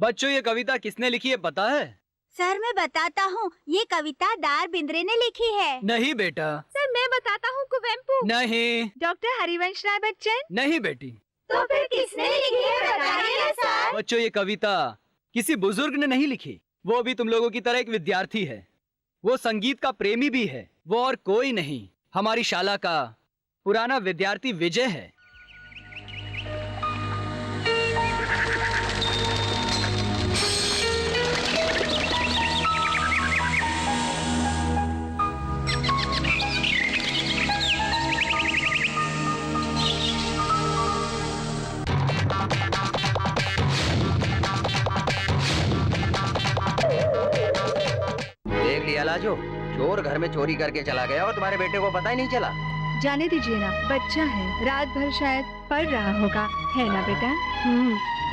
बच्चों, ये कविता किसने लिखी है पता है? सर मैं बताता हूँ, ये कविता दार बिंद्रे ने लिखी है। नहीं बेटा। सर मैं बताता हूँ, कुवेम्पू। नहीं। डॉक्टर हरिवंश राय बच्चन। नहीं बेटी। तो फिर किसने लिखी है बताइए ना सर। बच्चों, ये कविता किसी बुजुर्ग ने नहीं लिखी। वो भी तुम लोगों की तरह एक विद्यार्थी है। वो संगीत का प्रेमी भी है। वो और कोई नहीं, हमारी शाला का पुराना विद्यार्थी विजय है। देख लिया लाजो, चोर घर में चोरी करके चला गया और तुम्हारे बेटे को पता ही नहीं चला। जाने दीजिए ना, बच्चा है, रात भर शायद पढ़ रहा होगा, है ना बेटा?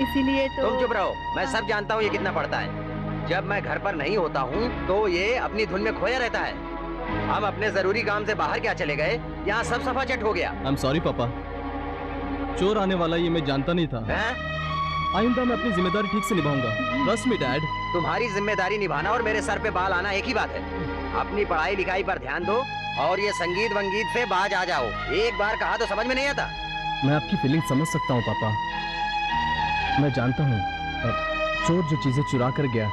इसीलिए तो। तुम चुप रहो, मैं सब जानता हूँ ये कितना पढ़ता है। जब मैं घर पर नहीं होता हूँ तो ये अपनी धुन में खोया रहता है। हम अपने जरूरी काम से बाहर क्या चले गए, यहाँ सब सफाचट हो गया। I'm sorry पापा, चोर आने वाला ये मैं जानता नहीं था। आइंदा मैं अपनी जिम्मेदारी ठीक से निभाऊंगा। Trust me, Dad। तुम्हारी जिम्मेदारी निभाना और मेरे सर पे बाल आना एक ही बात है। अपनी पढ़ाई लिखाई पर ध्यान दो और ये संगीत वंगीत से बाज आ जाओ। एक बार कहा तो समझ में नहीं आता। मैं आपकी फीलिंग समझ सकता हूँ पापा। मैं जानता हूँ चोर जो चीजें चुरा कर गया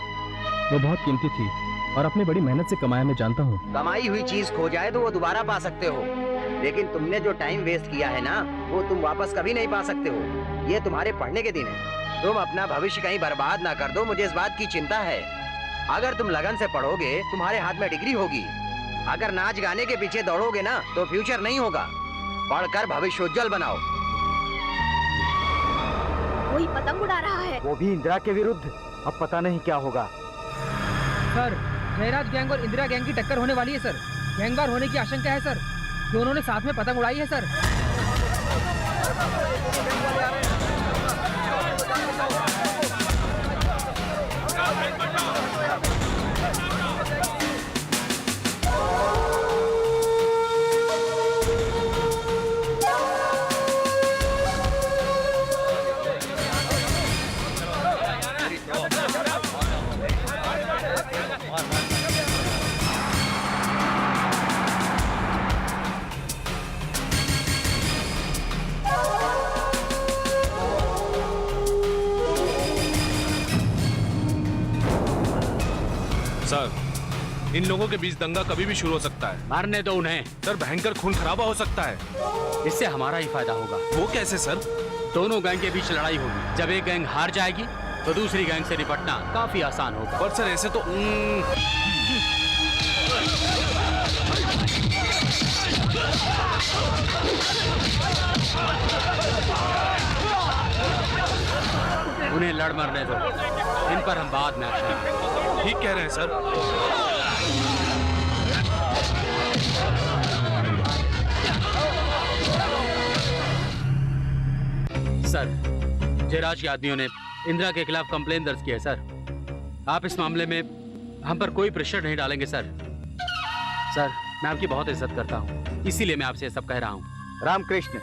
वो बहुत कीमती थी और अपनी बड़ी मेहनत से कमाया, मैं जानता हूँ। कमाई हुई चीज खो जाए तो वो दोबारा पा सकते हो, लेकिन तुमने जो टाइम वेस्ट किया है ना, वो तुम वापस कभी नहीं पा सकते हो। ये तुम्हारे पढ़ने के दिन है। तुम अपना भविष्य कहीं बर्बाद ना कर दो, मुझे इस बात की चिंता है। अगर तुम लगन से पढ़ोगे, तुम्हारे हाथ में डिग्री होगी। अगर नाच गाने के पीछे दौड़ोगे ना, तो फ्यूचर नहीं होगा। पढ़कर भविष्य उज्जवल बनाओ। कोई पतंग उड़ा रहा है। वो भी इंदिरा के विरुद्ध। अब पता नहीं क्या होगा। सर, जयराज गैंग और इंदिरा गैंग की टक्कर होने वाली है सर। गैंगवार होने की आशंका है सर। दोनों ने साथ में पतंग उड़ाई है सर। सर, इन लोगों के बीच दंगा कभी भी शुरू हो सकता है। मारने दो उन्हें। सर, भयंकर खून खराबा हो सकता है। इससे हमारा ही फायदा होगा। वो कैसे सर? दोनों गैंग के बीच लड़ाई होगी। जब एक गैंग हार जाएगी तो दूसरी गैंग से निपटना काफी आसान होगा। पर सर ऐसे तो उन्हें लड़ मरने दो, इन पर हम बाद में एक्शन लेंगे। ठीक कह रहे हैं सर। सर, जयराज के आदमियों ने इंदिरा के खिलाफ कंप्लेन दर्ज की है सर। आप इस मामले में हम पर कोई प्रेशर नहीं डालेंगे सर। सर, मैं आपकी बहुत इज्जत करता हूँ, इसीलिए मैं आपसे सब कह रहा हूँ। रामकृष्ण,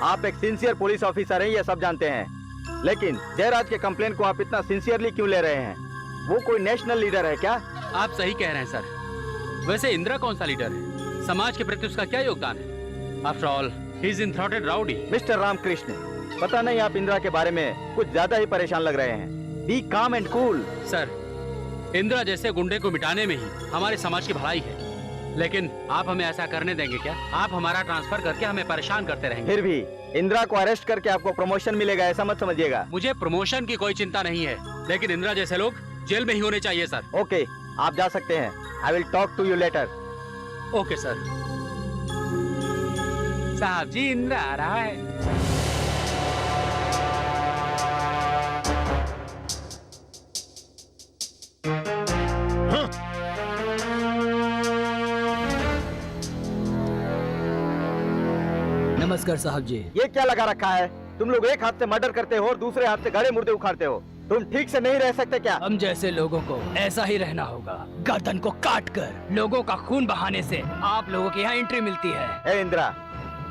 आप एक सिंसियर पुलिस ऑफिसर हैं, ये सब जानते हैं, लेकिन जयराज के कंप्लेन को आप इतना सिंसियरली क्यों ले रहे हैं? वो कोई नेशनल लीडर है क्या? आप सही कह रहे हैं सर। वैसे इंदिरा कौन सा लीडर है? समाज के प्रति उसका क्या योगदान है? After all, he is enthroned rowdy. Mister Ramakrishna, पता नहीं आप इंदिरा के बारे में कुछ ज्यादा ही परेशान लग रहे हैं। बी काम एंड कूल। सर, इंदिरा जैसे गुंडे को मिटाने में ही हमारे समाज की भलाई है, लेकिन आप हमें ऐसा करने देंगे क्या? आप हमारा ट्रांसफर करके हमें परेशान करते रहेंगे। फिर भी इंदिरा को अरेस्ट करके आपको प्रमोशन मिलेगा, ऐसा मत समझिएगा। मुझे प्रमोशन की कोई चिंता नहीं है, लेकिन इंदिरा जैसे लोग जेल में ही होने चाहिए सर। ओके, आप जा सकते हैं। I will talk to you later. Okay sir. साहब जी, इंदिरा आ रहा है। नमस्कार साहब जी। ये क्या लगा रखा है? तुम लोग एक हाथ से मर्डर करते हो और दूसरे हाथ से गड़े मुर्दे उखाड़ते हो। तुम ठीक से नहीं रह सकते क्या? हम जैसे लोगों को ऐसा ही रहना होगा। गर्दन को काट कर लोगों का खून बहाने से आप लोगों की यहाँ एंट्री मिलती है। ए इंदिरा,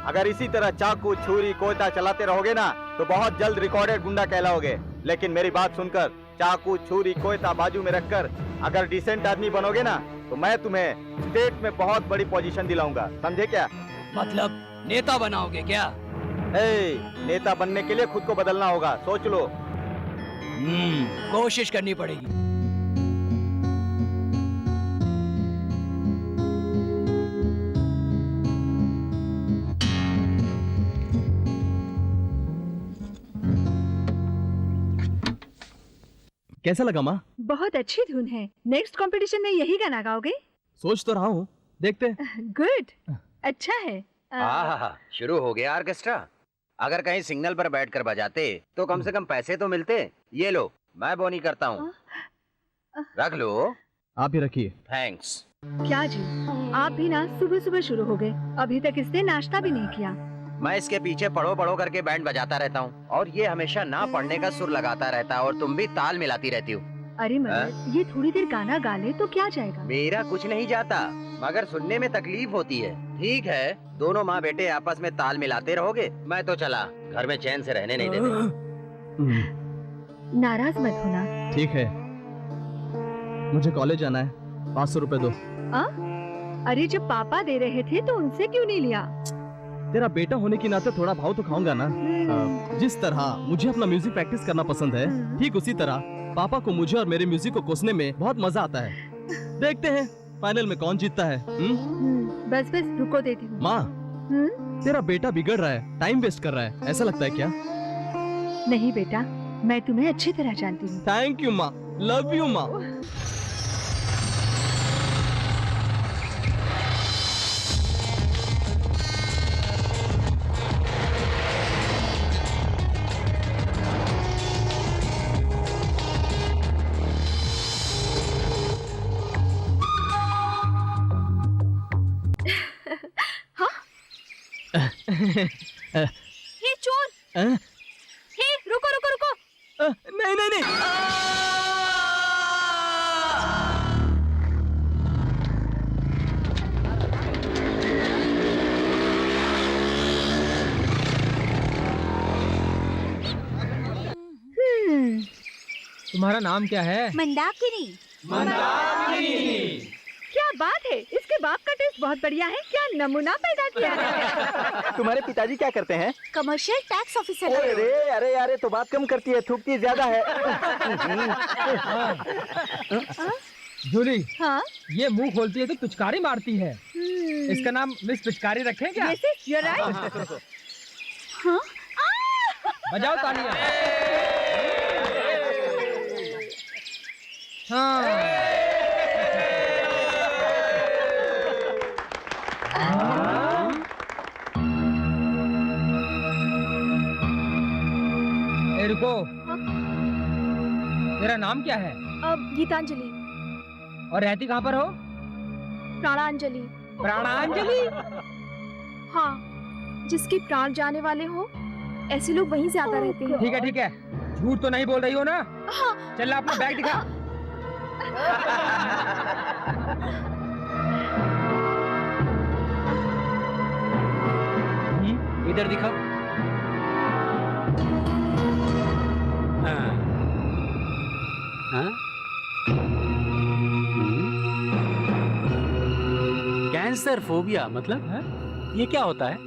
अगर इसी तरह चाकू छुरी कोयता चलाते रहोगे ना, तो बहुत जल्द रिकॉर्डेड गुंडा कहलाओगे। लेकिन मेरी बात सुनकर चाकू छुरी कोयता बाजू में रखकर अगर डिसेंट आदमी बनोगे ना तो मैं तुम्हें स्टेट में बहुत बड़ी पोजीशन दिलाऊंगा, समझे क्या? मतलब नेता बनाओगे क्या? नेता बनने के लिए खुद को बदलना होगा, सोच लो। कोशिश करनी पड़ेगी। कैसा लगा माँ? बहुत अच्छी धुन है। नेक्स्ट कंपटीशन में यही गाना गाओगे? सोच तो रहा हूँ, देखते। गुड, अच्छा है। शुरू हो गया ऑर्केस्ट्रा। अगर कहीं सिग्नल पर बैठकर बजाते तो कम से कम पैसे तो मिलते। ये लो, मैं बोनी करता हूँ, रख लो। आप ही रखिए। थैंक्स। क्या जी, आप भी ना सुबह सुबह शुरू हो गए, अभी तक इसने नाश्ता भी नहीं किया। मैं इसके पीछे पढ़ो पढ़ो करके बैंड बजाता रहता हूँ और ये हमेशा ना पढ़ने का सुर लगाता रहता है और तुम भी ताल मिलाती रहती हो। अरे मदर, ये थोड़ी देर गाना गा ले तो क्या जाएगा? मेरा कुछ नहीं जाता, मगर सुनने में तकलीफ होती है। ठीक है, दोनों माँ बेटे आपस में ताल मिलाते रहोगे, मैं तो चला, घर में चैन से रहने नहीं देते। नाराज मत होना। ठीक है, मुझे कॉलेज जाना है, 500 रुपए दो। अरे जब पापा दे रहे थे तो उनसे क्यों नहीं लिया? तेरा बेटा होने के नाते थोड़ा भाव तो खाऊंगा ना। जिस तरह मुझे अपना म्यूजिक प्रैक्टिस करना पसंद है, ठीक उसी तरह पापा को मुझे और मेरे म्यूजिक को कोसने में बहुत मजा आता है। देखते हैं फाइनल में कौन जीतता है। बस बस रुको, देती हूँ। माँ, तेरा बेटा बिगड़ रहा है, टाइम वेस्ट कर रहा है, ऐसा लगता है क्या? नहीं बेटा, मैं तुम्हें अच्छी तरह जानती हूँ। थैंक यू माँ, लव यू माँ। हे चोर! हे रुको रुको रुको! नहीं नहीं नहीं। तुम्हारा नाम क्या है? मंदाकिनी। क्या बात है, इसके बाप का टेस्ट बहुत बढ़िया है। क्या नमूना पैदा किया है। तुम्हारे पिताजी क्या करते हैं? Commercial tax officer. अरे अरे अरे, तो बात कम करती है, थूकती ज्यादा है। जूली, हाँ? ये मुंह खोलती है तो पिचकारी मारती है। इसका नाम मिस पिचकारी रखें क्या? Yes, yes, you're right. हाँ? बजाओ तालियां। हाँ। रुको, तेरा नाम क्या है? गीतांजलि। और रहती कहाँ पर हो? प्राणांजलि। प्राणांजलि? हाँ, जिसके प्राण जाने वाले हो, ऐसे लोग वहीं से आता रहते हैं। ठीक है, झूठ तो नहीं बोल रही हो ना? हाँ। चल अपना बैग दिखा। इधर दिखा। कैंसर फोबिया मतलब ये क्या होता है?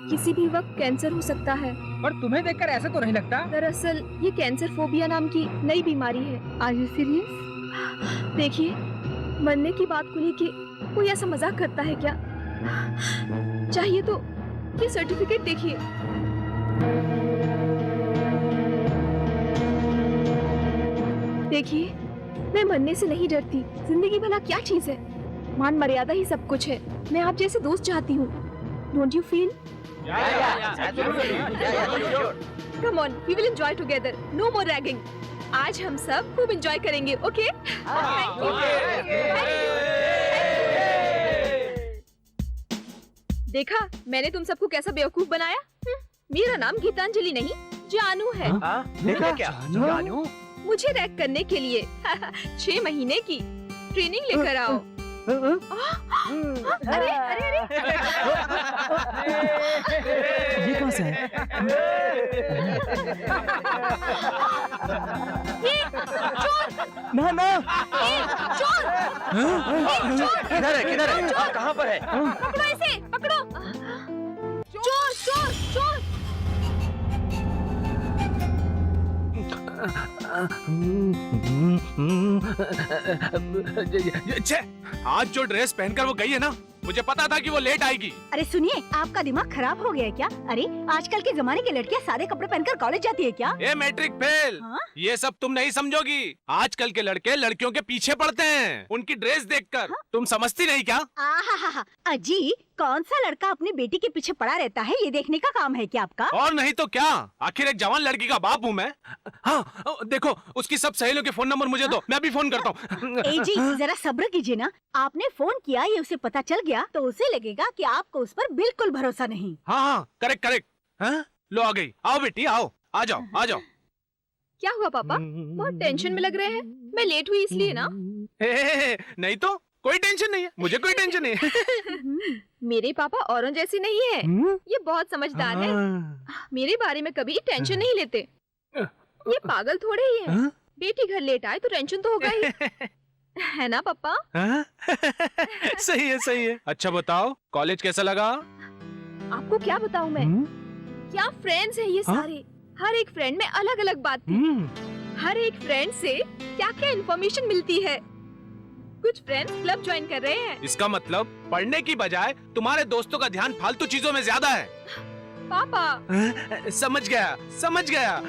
किसी भी वक्त कैंसर हो सकता है। पर तुम्हें देखकर ऐसा तो नहीं लगता। दरअसल ये कैंसर फोबिया नाम की नई बीमारी है। Are you serious? देखिए, मरने की बात को लेके कोई ऐसा मजाक करता है क्या? चाहिए तो ये सर्टिफिकेट देखिए। देखिए, मैं मरने से नहीं डरती। जिंदगी भला क्या चीज है? मान मर्यादा ही सब कुछ है। मैं आप जैसे दोस्त चाहती हूँ। Don't you feel? Come on, we will enjoy together. No more ragging. आज हम सब खूब एंजॉय करेंगे, ओके? देखा, मैंने तुम सबको कैसा बेवकूफ बनाया? मेरा नाम गीतांजलि नहीं, जानू है। देखा क्या? मुझे रैक करने के लिए 6 महीने की ट्रेनिंग लेकर आओ। अरे अरे अरे ये कहाँ से है? ना ना किधर है आप कहाँ पर है? पकड़ो इसे, पकड़ो। चोर चोर चोर। छे, आज जो ड्रेस पहनकर वो गई है ना, मुझे पता था कि वो लेट आएगी। अरे सुनिए, आपका दिमाग खराब हो गया है क्या? अरे आजकल के जमाने की लड़कियां सादे कपड़े पहनकर कॉलेज जाती है क्या? ए मैट्रिक फेल, हाँ? ये सब तुम नहीं समझोगी। आजकल के लड़के लड़कियों के पीछे पड़ते हैं उनकी ड्रेस देखकर। तुम समझती नहीं क्या? आहा, अजी कौन सा लड़का अपनी बेटी के पीछे पड़ा रहता है, ये देखने का काम है क्या आपका? और नहीं तो क्या, आखिर एक जवान लड़की का बाप हूँ मैं। हाँ देखो, उसकी सब सहेलियों के फोन नंबर मुझे दो, मैं भी फोन करता हूँ। ए जी जरा सब्र कीजिए ना, आपने फोन किया, ये उसे पता चल गया तो उसे लगेगा कि आपको उस पर बिल्कुल भरोसा नहीं। हाँ करेक्ट करेक्ट। लो आ गई, आओ बेटी आओ, आ जाओ आ जाओ। क्या हुआ पापा? बहुत टेंशन में लग रहे हैं। मैं लेट हुई इसलिए ना? नहीं तो कोई टेंशन नहीं है, मुझे कोई टेंशन नहीं है। मेरे पापा औरों जैसे नहीं है, ये बहुत समझदार है। मेरे बारे में कभी टेंशन नहीं लेते। ये पागल थोड़े ही है। बेटी घर लेट आए तो टेंशन तो होगा ही, है ना पापा? सही है सही है। अच्छा बताओ, कॉलेज कैसा लगा? आपको क्या बताऊं मैं? क्या फ्रेंड्स हैं ये सारे। हर एक फ्रेंड में अलग अलग बात थी। हर एक फ्रेंड से क्या क्या इन्फॉर्मेशन मिलती है। कुछ फ्रेंड्स क्लब ज्वाइन कर रहे हैं। इसका मतलब पढ़ने की बजाय तुम्हारे दोस्तों का ध्यान फालतू चीजों में ज्यादा है। पापा समझ गया,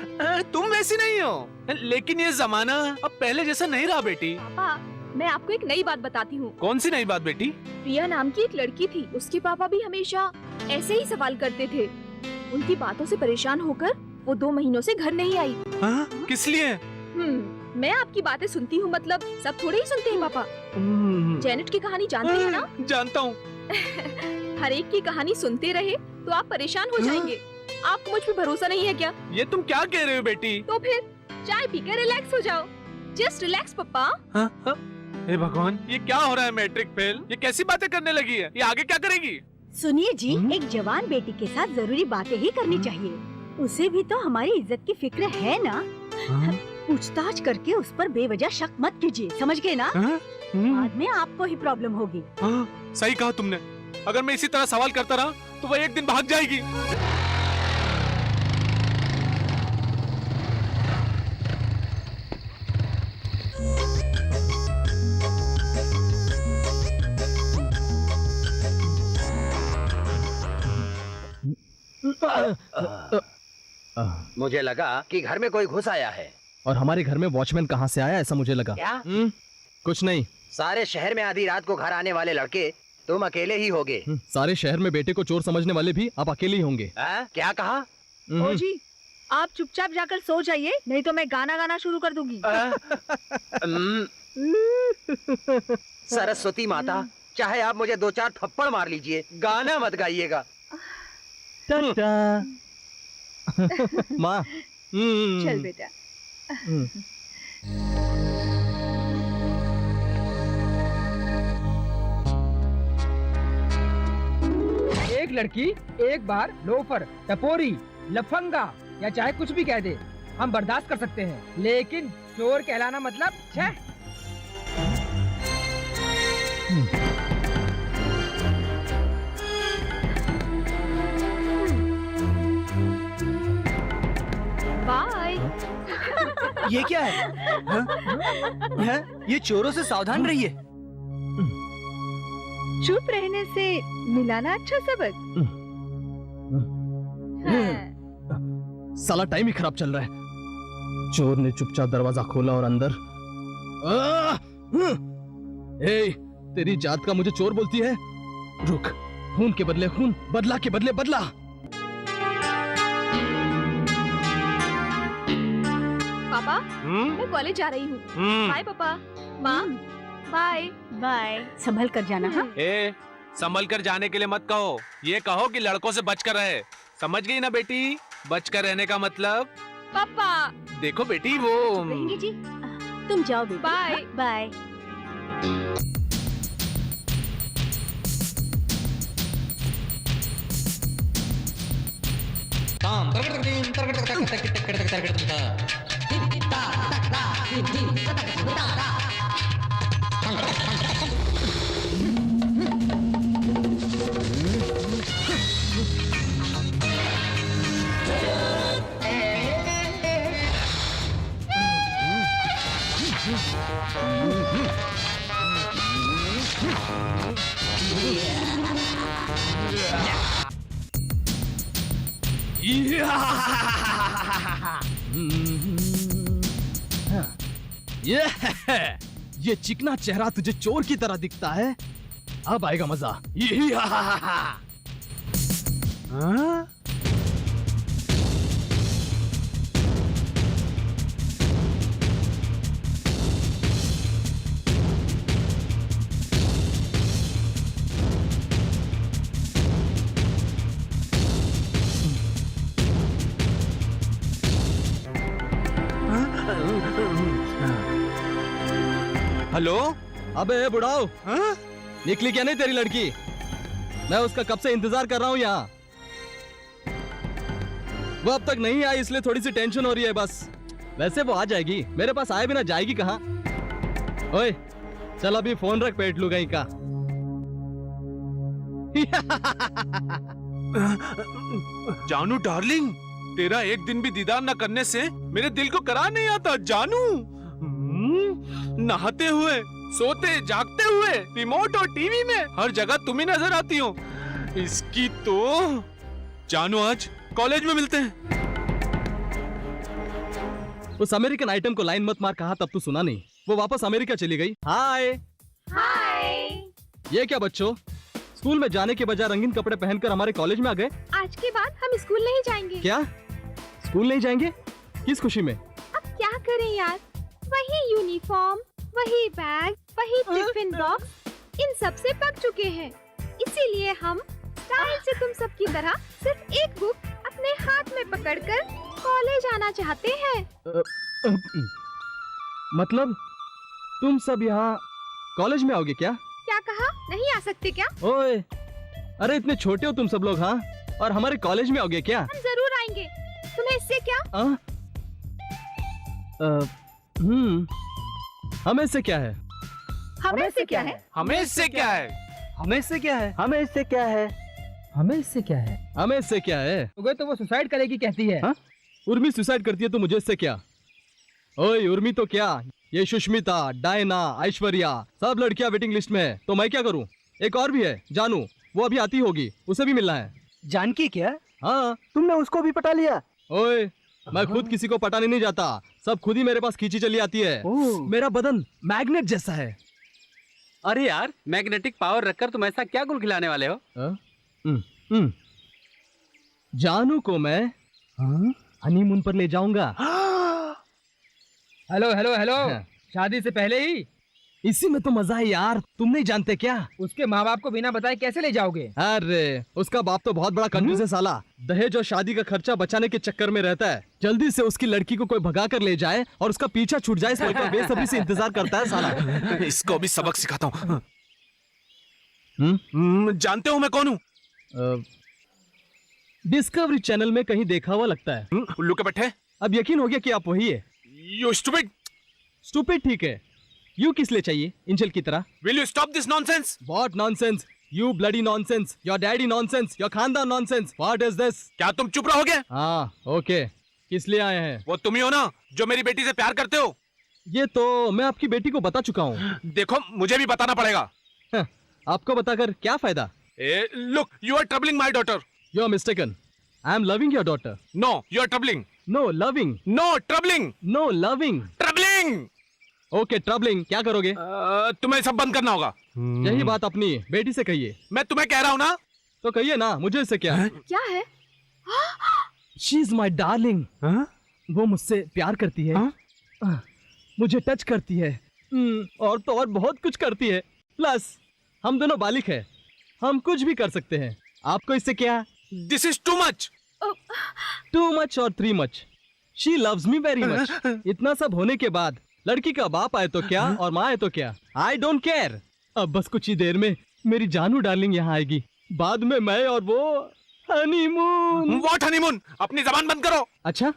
तुम वैसी नहीं हो। लेकिन ये जमाना अब पहले जैसा नहीं रहा बेटी। पापा मैं आपको एक नई बात बताती हूँ। कौन सी नई बात बेटी? प्रिया नाम की एक लड़की थी, उसके पापा भी हमेशा ऐसे ही सवाल करते थे। उनकी बातों से परेशान होकर वो 2 महीनों से घर नहीं आई। किस लिए? मैं आपकी बातें सुनती हूँ, मतलब सब थोड़े ही सुनते हैं पापा। जेनेट की कहानी जानते हैं ना? जानता हूँ। हर एक की कहानी सुनते रहे तो आप परेशान हो जाएंगे। आपको मुझ पे भरोसा नहीं है क्या? ये तुम क्या कह रहे हो बेटी? तो फिर चाय पीकर रिलैक्स हो जाओ। जस्ट रिलैक्स पापा। हे भगवान, ये क्या हो रहा है मैट्रिक फेल? ये कैसी बातें करने लगी है? ये आगे क्या करेगी? सुनिए जी, एक जवान बेटी के साथ जरूरी बातें ही करनी चाहिए। उसे भी तो हमारी इज्जत की फिक्र है ना। पूछताछ करके उस पर बेवजह शक मत कीजिए, समझ गए ना? बाद में आपको ही प्रॉब्लम होगी। सही कहा तुमने। अगर मैं इसी तरह सवाल करता रहा तो वह एक दिन भाग जाएगी। मुझे लगा कि घर में कोई घुस आया है। और हमारे घर में वॉचमैन कहाँ से आया, ऐसा मुझे लगा। क्या? कुछ नहीं। सारे शहर में आधी रात को घर आने वाले लड़के तुम अकेले ही होगे। सारे शहर में बेटे को चोर समझने वाले भी आप अकेले ही होंगे। क्या कहा? ओ जी, आप चुपचाप जाकर सो जाइए, नहीं तो मैं गाना गाना शुरू कर दूंगी। सरस्वती माता, चाहे आप मुझे 2-4 थप्पड़ मार लीजिए, गाना मत गाइएगा। माँ। चल बेटा। एक लड़की एक बार लोफर, टपोरी, लफंगा या चाहे कुछ भी कह दे, हम बर्दाश्त कर सकते हैं, लेकिन चोर कहलाना मतलब छह। बाय। ये क्या है? ये चोरों से सावधान रहिए। चुप रहने से मिलाना अच्छा सबक। साला टाइम ही खराब चल रहा है। चोर ने चुपचाप दरवाजा खोला और अंदर। ए, तेरी जात का मुझे चोर बोलती है? रुक, खून के बदले खून, बदला के बदले बदला। पापा मैं कॉलेज जा रही हूँ। बाय पापा। माँ बाय। बाय, संभल कर जाना। हाँ ए, संभल कर जाने के लिए मत कहो, ये कहो कि लड़कों से बच कर रहे। समझ गई ना बेटी? बच कर रहने का मतलब। पापा देखो बेटी वो रहेंगे जी, तुम जाओ बेटा। बाय। बाय। ये चिकना चेहरा तुझे चोर की तरह दिखता है, अब आएगा मजा। हेलो। अबे बुढ़ाओ, निकली क्या नहीं तेरी लड़की? मैं उसका कब से इंतजार कर रहा हूँ यहाँ। वो अब तक नहीं आई इसलिए थोड़ी सी टेंशन हो रही है बस। वैसे वो आ जाएगी, मेरे पास आए बिना जाएगी कहाँ। ओए चल अभी फोन रख, पेट लू कहीं का। जानू डार्लिंग, तेरा एक दिन भी दीदार न करने से मेरे दिल को करार नहीं आता जानू। नहाते हुए, सोते जागते हुए, रिमोट और टीवी में हर जगह तुम ही नजर आती हो। इसकी तो जानू आज कॉलेज में मिलते हैं। उस अमेरिकन आइटम को लाइन मत मार कहा तब तू सुना नहीं। वो वापस अमेरिका चली गई। हाय हाय। ये क्या बच्चों, स्कूल में जाने के बजाय रंगीन कपड़े पहनकर हमारे कॉलेज में आ गए। आज के बाद हम स्कूल नहीं जाएंगे। क्या स्कूल नहीं जाएंगे? किस खुशी में? अब क्या करें यार, वही यूनिफॉर्म, वही बैग, वही टिफिन बॉक्स, इन सब से पक चुके हैं। इसीलिए हम स्टाइल से तुम सब की तरह सिर्फ एक बुक अपने हाथ में पकड़कर कॉलेज आना चाहते हैं। मतलब तुम सब यहाँ कॉलेज में आओगे क्या? क्या कहा? नहीं आ सकते क्या? ओए अरे इतने छोटे हो तुम सब लोग, हाँ? और हमारे कॉलेज में आओगे क्या? हम जरूर आएंगे, तुम्हें इससे क्या? हमें इससे क्या है? हमें इससे क्या है? हमें इससे क्या है? हमें इससे क्या है? हमें इससे क्या है? हमें इससे क्या है? हमें इससे क्या है? हो तो वो सुसाइड करेगी कहती है। हाँ? उर्मी सुसाइड करती है तो मुझे इससे क्या? ओए उर्मी तो क्या, ये सुष्मिता, डायना, ऐश्वर्या सब लड़कियां वेटिंग लिस्ट में है, तो मैं क्या करूं? एक और भी है जानू, वो अभी आती होगी, उसे भी मिलना है। जानकी क्या? हाँ तुमने उसको भी पटा लिया? ओए मैं खुद किसी को पटाने नहीं जाता, सब खुद ही मेरे पास खींची चली आती है। मेरा बदन मैग्नेट जैसा है। अरे यार, मैग्नेटिक पावर रखकर तुम ऐसा क्या गुल खिलाने वाले हो? जानू को मैं हनीमून पर ले जाऊंगा। हेलो हेलो हेलो, हाँ। शादी से पहले ही? इसी में तो मजा है यार, तुम नहीं जानते क्या? उसके माँ बाप को बिना बताए कैसे ले जाओगे? अरे उसका बाप तो बहुत बड़ा कंजूस है साला, दहेज और शादी का खर्चा बचाने के चक्कर में रहता है। जल्दी से उसकी लड़की को कोई भगा कर ले जाए और उसका पीछा छूट जाए, इसलिए इतना बेसब्री से इंतजार करता है साला। इसको भी सबक सिखाता हूँ। जानते हो मैं कौन हूँ? डिस्कवरी चैनल में कहीं देखा हुआ लगता है। उल्लू के पट्टे। अब यकीन हो गया कि आप वही है। You stupid! स्टूपिड ठीक है, यू किस लिए चाहिए इंजल की तरह? Will you stop this nonsense? What nonsense? You bloody nonsense. Your daddy nonsense. Your खानदान nonsense. What is this? क्या तुम चुप रहोगे? हाँ ओके, किस लिए आए हैं? वो तुम ही हो ना जो मेरी बेटी से प्यार करते हो? ये तो मैं आपकी बेटी को बता चुका हूँ। देखो मुझे भी बताना पड़ेगा। आपको बताकर क्या फायदा? Look, you are troubling my daughter. You are mistaken. I am loving your daughter. No, you are troubling. No loving. No, troubling. No loving. Troubling. Okay, troubling. क्या करोगे? तुम्हें सब बंद करना होगा। यही बात अपनी बेटी से कहिए। मैं तुम्हें कह रहा हूँ ना। तो कहिए ना, मुझे इससे क्या है? क्या है? She is my darling. वो मुझसे प्यार करती है, मुझे टच करती है, और तो और बहुत कुछ करती है। प्लस हम दोनों बालिक हैं, हम कुछ भी कर सकते हैं। आपको इससे क्या? This is too much. Too much और three much. She loves me very much. इतना सब होने के बाद लड़की का बाप आए तो क्या और माँ आए तो क्या, I don't care. अब बस कुछ ही देर में मेरी जानू डार्लिंग यहाँ आएगी, बाद में मैं और वो हनीमून। What honeymoon? अपनी जबान बंद करो। अच्छा,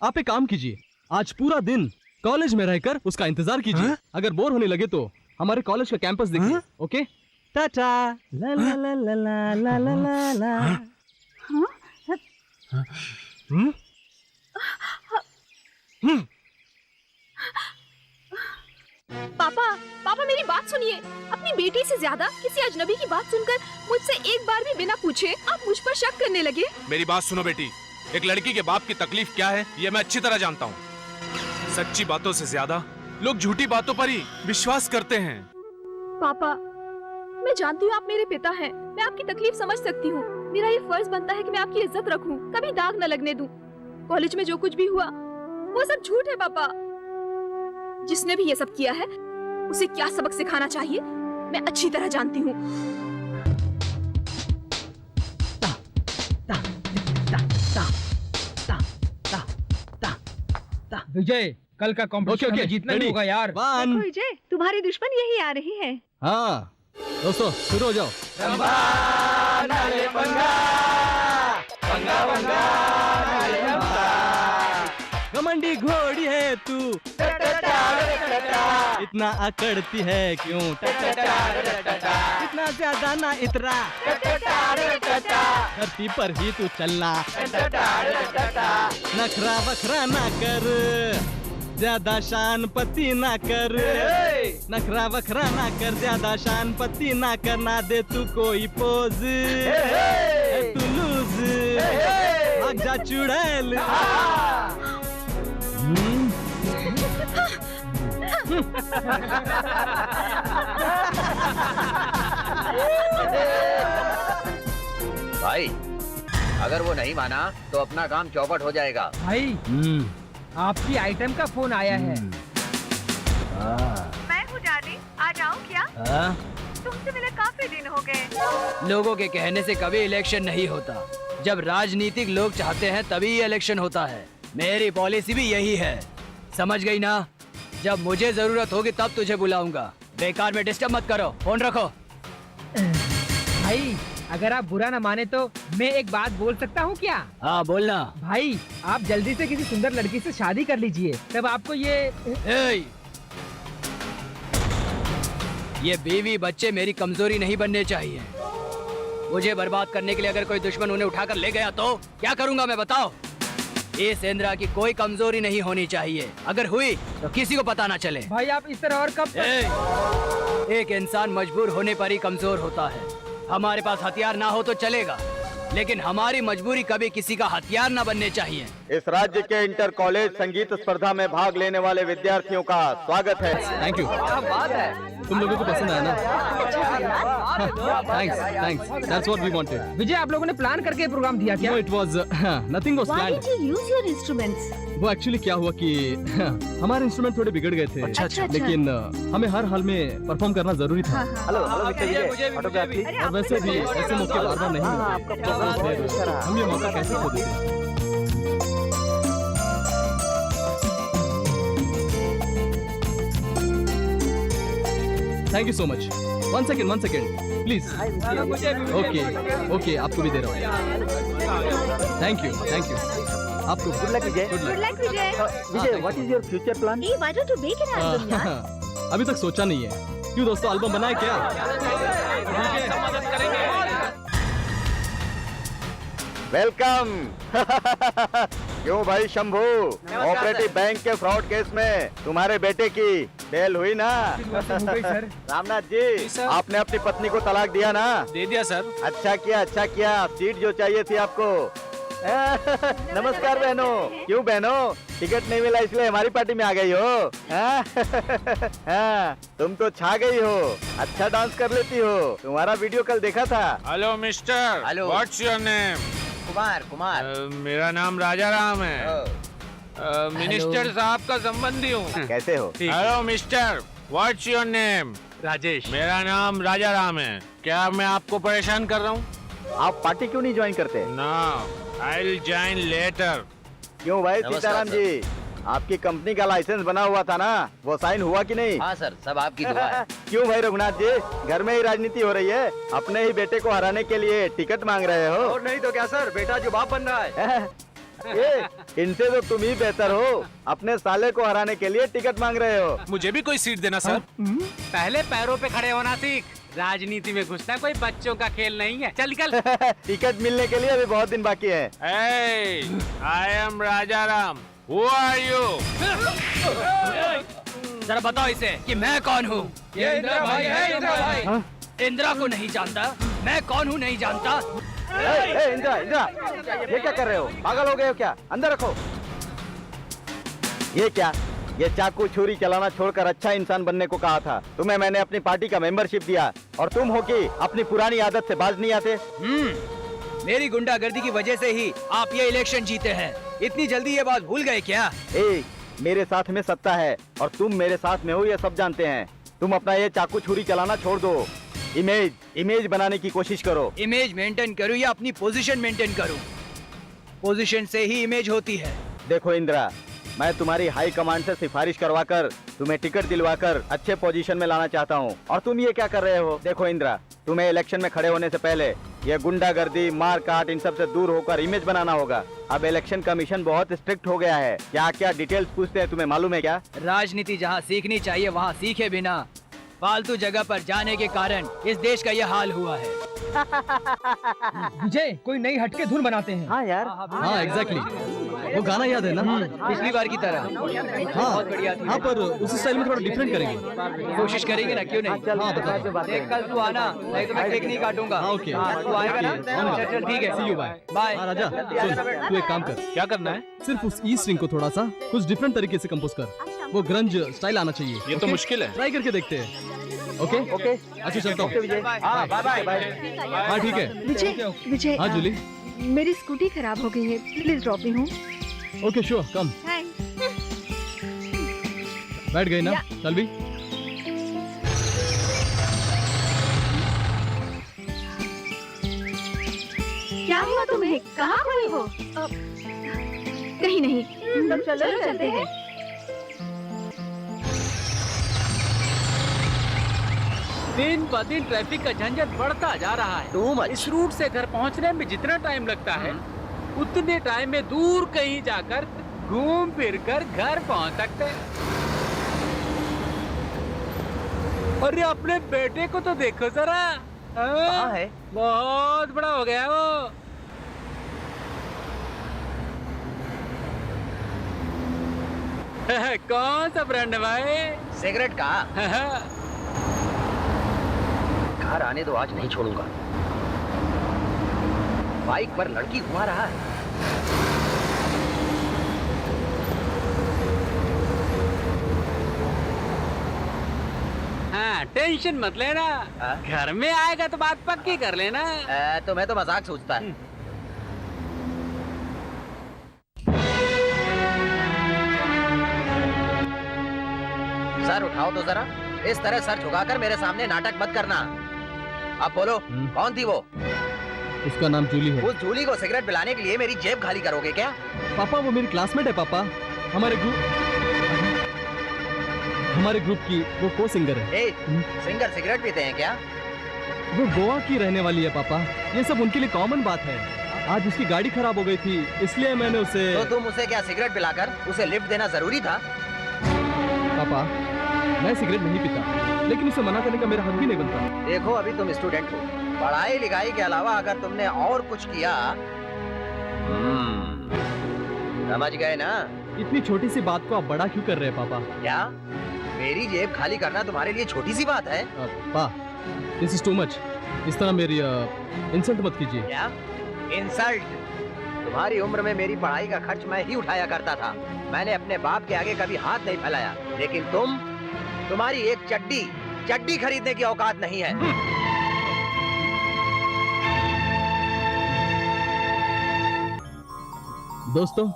आप एक काम कीजिए, आज पूरा दिन कॉलेज में रहकर उसका इंतजार कीजिए। अगर बोर होने लगे तो हमारे कॉलेज का कैंपस देखिए। ओके, टाटा। ला ला ला ला ला ला ला ला ला। पापा, पापा मेरी बात सुनिए। अपनी बेटी से ज्यादा किसी अजनबी की बात सुनकर मुझसे एक बार भी बिना पूछे आप मुझ पर शक करने लगे। मेरी बात सुनो बेटी, एक लड़की के बाप की तकलीफ क्या है ये मैं अच्छी तरह जानता हूँ। सच्ची बातों से ज्यादा लोग झूठी बातों पर ही विश्वास करते हैं। पापा, मैं जानती हूँ आप मेरे पिता हैं। मैं आपकी तकलीफ समझ सकती हूँ। मेरा ये फर्ज बनता है कि मैं आपकी इज्जत रखूं, कभी दाग न लगने दूं। कॉलेज में जो कुछ भी हुआ वो सब झूठ है पापा। जिसने भी ये सब किया है उसे क्या सबक सिखाना चाहिए मैं अच्छी तरह जानती हूँ। विजय, कल का कंपटीशन ओके, हमें जीतना ही ready? होगा यार। वन। देखो विजय, तुम्हारी दुश्मन यही आ रही है। हाँ दोस्तों, शुरू हो जाओ। घमंडी घोड़ी है तू, इतना अकड़ती है क्यों? इतना ज्यादा ना इतरा, धरती पर ही तू चलना, नखरा वखरा ना कर, ज्यादा शान पति ना कर, नखरा वखरा ना कर, ज्यादा शान पति ना कर, ना दे तू कोई पोज, तू लूज, भाग जा चुड़ैल। भाई, अगर वो नहीं माना तो अपना काम चौपट हो जाएगा। भाई, आपकी आइटम का फोन आया है। मैं हूँ डार्लिंग, आ जाऊँ क्या? तुमसे मिले काफी दिन हो गए। लोगों के कहने से कभी इलेक्शन नहीं होता। जब राजनीतिक लोग चाहते हैं तभी इलेक्शन होता है। मेरी पॉलिसी भी यही है, समझ गई ना? जब मुझे जरूरत होगी तब तुझे बुलाऊंगा। बेकार में डिस्टर्ब मत करो, फोन रखो। भाई, अगर आप बुरा न माने तो मैं एक बात बोल सकता हूँ क्या? हाँ बोलना। भाई, आप जल्दी से किसी सुंदर लड़की से शादी कर लीजिए, तब आपको ये बीवी बच्चे मेरी कमजोरी नहीं बनने चाहिए। मुझे बर्बाद करने के लिए अगर कोई दुश्मन उन्हें उठाकर ले गया तो क्या करूंगा मैं, बताओ? इस इंदिरा की कोई कमजोरी नहीं होनी चाहिए, अगर हुई तो किसी को पता ना चले। भाई, आप इस तरह और कब तक... एक इंसान मजबूर होने पर ही कमजोर होता है। हमारे पास हथियार ना हो तो चलेगा, लेकिन हमारी मजबूरी कभी किसी का हथियार ना बनने चाहिए। इस राज्य के इंटर कॉलेज संगीत स्पर्धा में भाग लेने वाले विद्यार्थियों का स्वागत है। Thank you. तुम लोगों को पसंद आया ना? Thanks, thanks. That's what we wanted. Vijay, आप लोगों ने प्लान करके प्रोग्राम दिया क्या? No, it was nothing was Why planned. did you use your instruments? वो एक्चुअली क्या हुआ कि हमारे इंस्ट्रूमेंट थोड़े बिगड़ गए थे। अच्छा। लेकिन हमें हर हाल में परफॉर्म करना जरूरी था। Hello hello mister Vijay, autograph please. और वैसे भी ऐसे मौके बार बार नहीं मिलते। तो हम ये मौका कैसे खो देते? Thank you so much. One second please. Okay, आपको भी दे रहा हूँ। Thank you. आपको good luck Vijay. Good good luck Vijay. Vijay, what is your future plan? Hey, why don't you make an album, यार? अभी तक सोचा नहीं है। क्यों दोस्तों, एल्बम बनाए क्या? वेलकम। क्यों भाई शंभू, ऑपरेटिव बैंक के फ्रॉड केस में तुम्हारे बेटे की बेल हुई ना? हो गई सर। रामनाथ जी, आपने अपनी पत्नी को तलाक दिया ना? दे दिया सर। अच्छा किया। सीट जो चाहिए थी आपको। नमस्कार बहनों। क्यों बहनों, टिकट नहीं मिला इसलिए हमारी पार्टी में आ गई हो? तुम तो छा गई हो, अच्छा डांस कर लेती हो। तुम्हारा वीडियो कल देखा था। Hello mister, hello. What's your name? Kumar. मेरा नाम राजा राम है। मिनिस्टर साहब का संबंधी हूँ। कैसे हो? Hello mister, what's your name? Rajesh. मेरा नाम राजा राम है। क्या मैं आपको परेशान कर रहा हूँ? आप पार्टी क्यों नहीं ज्वाइन करते? No, I will join later. क्यों भाई नमस्कार, सीताराम जी, आपकी कंपनी का लाइसेंस बना हुआ था ना, वो साइन हुआ कि नहीं? हाँ सर, सब आपकी दुआ है। क्यों भाई रघुनाथ जी, घर में ही राजनीति हो रही है? अपने ही बेटे को हराने के लिए टिकट मांग रहे हो? और नहीं तो क्या सर, बेटा जो बाप बन रहा है। इनसे तो तुम ही बेहतर हो, अपने साले को हराने के लिए टिकट मांग रहे हो। मुझे भी कोई सीट देना सर। पहले पैरों पे खड़े होना सीख। राजनीति में घुसना कोई बच्चों का खेल नहीं है। चल निकल। टिकट मिलने के लिए अभी बहुत दिन बाकी है। I am Raja Ram. Who are you? जरा बताओ इसे कि मैं कौन हूँ। ये इंदिरा भाई है, इंदिरा भाई। इंदिरा को नहीं जानता, मैं कौन हूँ नहीं जानता। इंदिरा, इंदिरा, ये क्या कर रहे हो? पागल हो गए हो क्या? अंदर रखो। ये क्या? ये चाकू छुरी चलाना छोड़कर अच्छा इंसान बनने को कहा था। तुम्हें मैंने अपनी पार्टी का मेंबरशिप दिया और तुम हो कि अपनी पुरानी आदत से बाज नहीं आते। मेरी गुंडागर्दी की वजह से ही आप ये इलेक्शन जीते हैं। इतनी जल्दी ये बात भूल गए क्या? मेरे साथ में सत्ता है और तुम मेरे साथ में हो, ये सब जानते हैं। तुम अपना ये चाकू छुरी चलाना छोड़ दो। इमेज बनाने की कोशिश करो। इमेज मेंटेन करूं या अपनी पोजीशन मेंटेन करूं? पोजीशन से ही इमेज होती है। देखो इंदिरा, मैं तुम्हारी हाई कमांड से सिफारिश करवाकर तुम्हें टिकट दिलवाकर अच्छे पोजीशन में लाना चाहता हूँ, और तुम ये क्या कर रहे हो? देखो इंदिरा, तुम्हें इलेक्शन में खड़े होने से पहले ये गुंडागर्दी, मार काट, इन सब से दूर होकर इमेज बनाना होगा। अब इलेक्शन कमीशन बहुत स्ट्रिक्ट हो गया है। क्या क्या डिटेल्स पूछते हैं, तुम्हें मालूम है क्या? राजनीति जहाँ सीखनी चाहिए वहाँ सीखे बिना फालतू जगह पर जाने के कारण इस देश का यह हाल हुआ है। विजय, कोई नई हटके धुन बनाते हैं। हाँ यार, हाँ एग्जैक्टली, वो गाना याद है ना? पिछली बार की तरह। हाँ बहुत बढ़िया थी। हाँ, पर उस स्टाइल में थोड़ा डिफरेंट करेंगे। कोशिश करेंगे ना, क्यों नहीं? हाँ बताओ। देख कल तू आना, नहीं तो मैं केक नहीं काटूंगा। हाँ, ओके। तू आएगा ना? ओके, चल ठीक है। See you, bye। बाय। हाँ राजा, सुन, तू एक काम कर, क्या करना है? सिर्फ उस ई स्ट्रिंग को थोड़ा सा कुछ डिफरेंट तरीके से कंपोज कर। वो ग्रंज स्टाइल आना चाहिए। ये तो मुश्किल है। ट्राई करके देखते हैं। ओके ओके, अच्छा चलता हूँ। हाँ बाय बाय बाय। हाँ ठीक है। विजय, विजय, हाँ जूली। मेरी स्कूटी खराब हो गई है, प्लीज ड्रॉप मी हूँ। ओके श्योर, कम। बैठ गई ना? चल भी। क्या हुआ तुम्हें? कहाँ खोई हो? कहीं नहीं। तब चलो चलते हैं। दिन ब दिन ट्रैफिक का झंझट बढ़ता जा रहा है। Too much। इस रूट से घर पहुंचने में जितना टाइम लगता है, उतने टाइम में दूर कहीं जाकर घूम फिर कर घर पहुंच सकते हैं। अरे अपने बेटे को तो देखो जरा। कहाँ है? बहुत बड़ा हो गया वो। कौन सा ब्रांड है भाई? सिगरेट का? घर आने दो, आज नहीं छोड़ूंगा। बाइक पर लड़की घुमा रहा है। हाँ, टेंशन मत लेना। घर में आएगा तो बात पक्की कर लेना। तो मैं तो मजाक सोचता है। सर उठाओ तो जरा। इस तरह सर झुकाकर मेरे सामने नाटक मत करना। अब बोलो, कौन थी वो? उसका नाम जूली है। उस जूली को सिगरेट पिलाने के लिए मेरी जेब खाली करोगे क्या? पापा वो मेरी क्लासमेट है पापा। हमारे ग्रुप की वो को सिंगर है। सिंगर सिगरेट पीते हैं क्या? वो गोवा की रहने वाली है पापा। ये सब उनके लिए कॉमन बात है। आज उसकी गाड़ी खराब हो गई थी, इसलिए मैंने उसे। तो तुम उसे क्या सिगरेट पिलाकर उसे लिफ्ट देना जरूरी था? पापा मैं सिगरेट नहीं पीता, लेकिन उसे मना करने का मेरा हक भी नहीं बनता। देखो अभी तुम स्टूडेंट हो, पढ़ाई लिखाई के अलावा अगर तुमने और कुछ किया, समझ गए ना? इतनी छोटी सी बात को आप बड़ा क्यों कर रहे हैं पापा? क्या मेरी जेब खाली करना तुम्हारे लिए छोटी सी बात है? पा, दिस इज टू मच। इस तरह मेरी इंसल्ट मत कीजिए। क्या इंसल्ट? तुम्हारी उम्र में मेरी पढ़ाई का खर्च मैं ही उठाया करता था। मैंने अपने बाप के आगे कभी हाथ नहीं फैलाया, लेकिन तुम्हारी एक चड्डी खरीदने की औकात नहीं है। दोस्तों,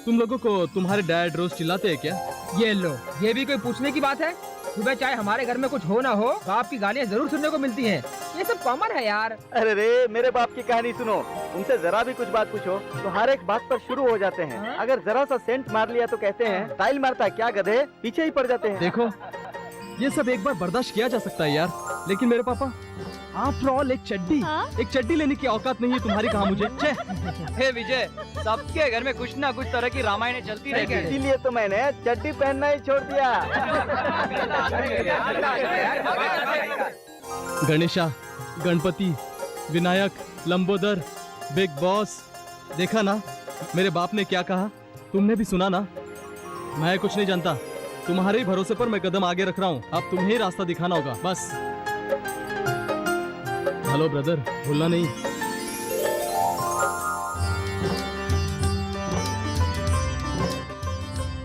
तुम लोगों को तुम्हारे डैड रोज चिल्लाते हैं क्या? ये लो, ये भी कोई पूछने की बात है? सुबह चाहे हमारे घर में कुछ हो ना हो, बाप की गालियाँ जरूर सुनने को मिलती हैं। ये सब कॉमन है यार। अरे रे, मेरे बाप की कहानी सुनो। उनसे जरा भी कुछ बात पूछो तो हर एक बात पर शुरू हो जाते हैं। अगर जरा सा सेंट मार लिया तो कहते हैं स्टाइल मारता है क्या गधे, पीछे ही पड़ जाते हैं। देखो, ये सब एक बार बर्दाश्त किया जा सकता है यार, लेकिन मेरे पापा, आफ्टर ऑल एक चड्डी लेने की औकात नहीं है तुम्हारी। कहा मुझे हे विजय, सबके घर में कुछ ना कुछ तरह की रामायण चलती रहती है। इसीलिए तो मैंने चड्डी पहनना ही छोड़ दिया। गणेशा, गणपति, विनायक, लंबोदर, बिग बॉस, देखा ना मेरे बाप ने क्या कहा? तुमने भी सुना ना? मैं कुछ नहीं जानता, तुम्हारे ही भरोसे पर मैं कदम आगे रख रहा हूँ। अब तुम्हें ही रास्ता दिखाना होगा बस। हेलो ब्रदर, भूलना नहीं।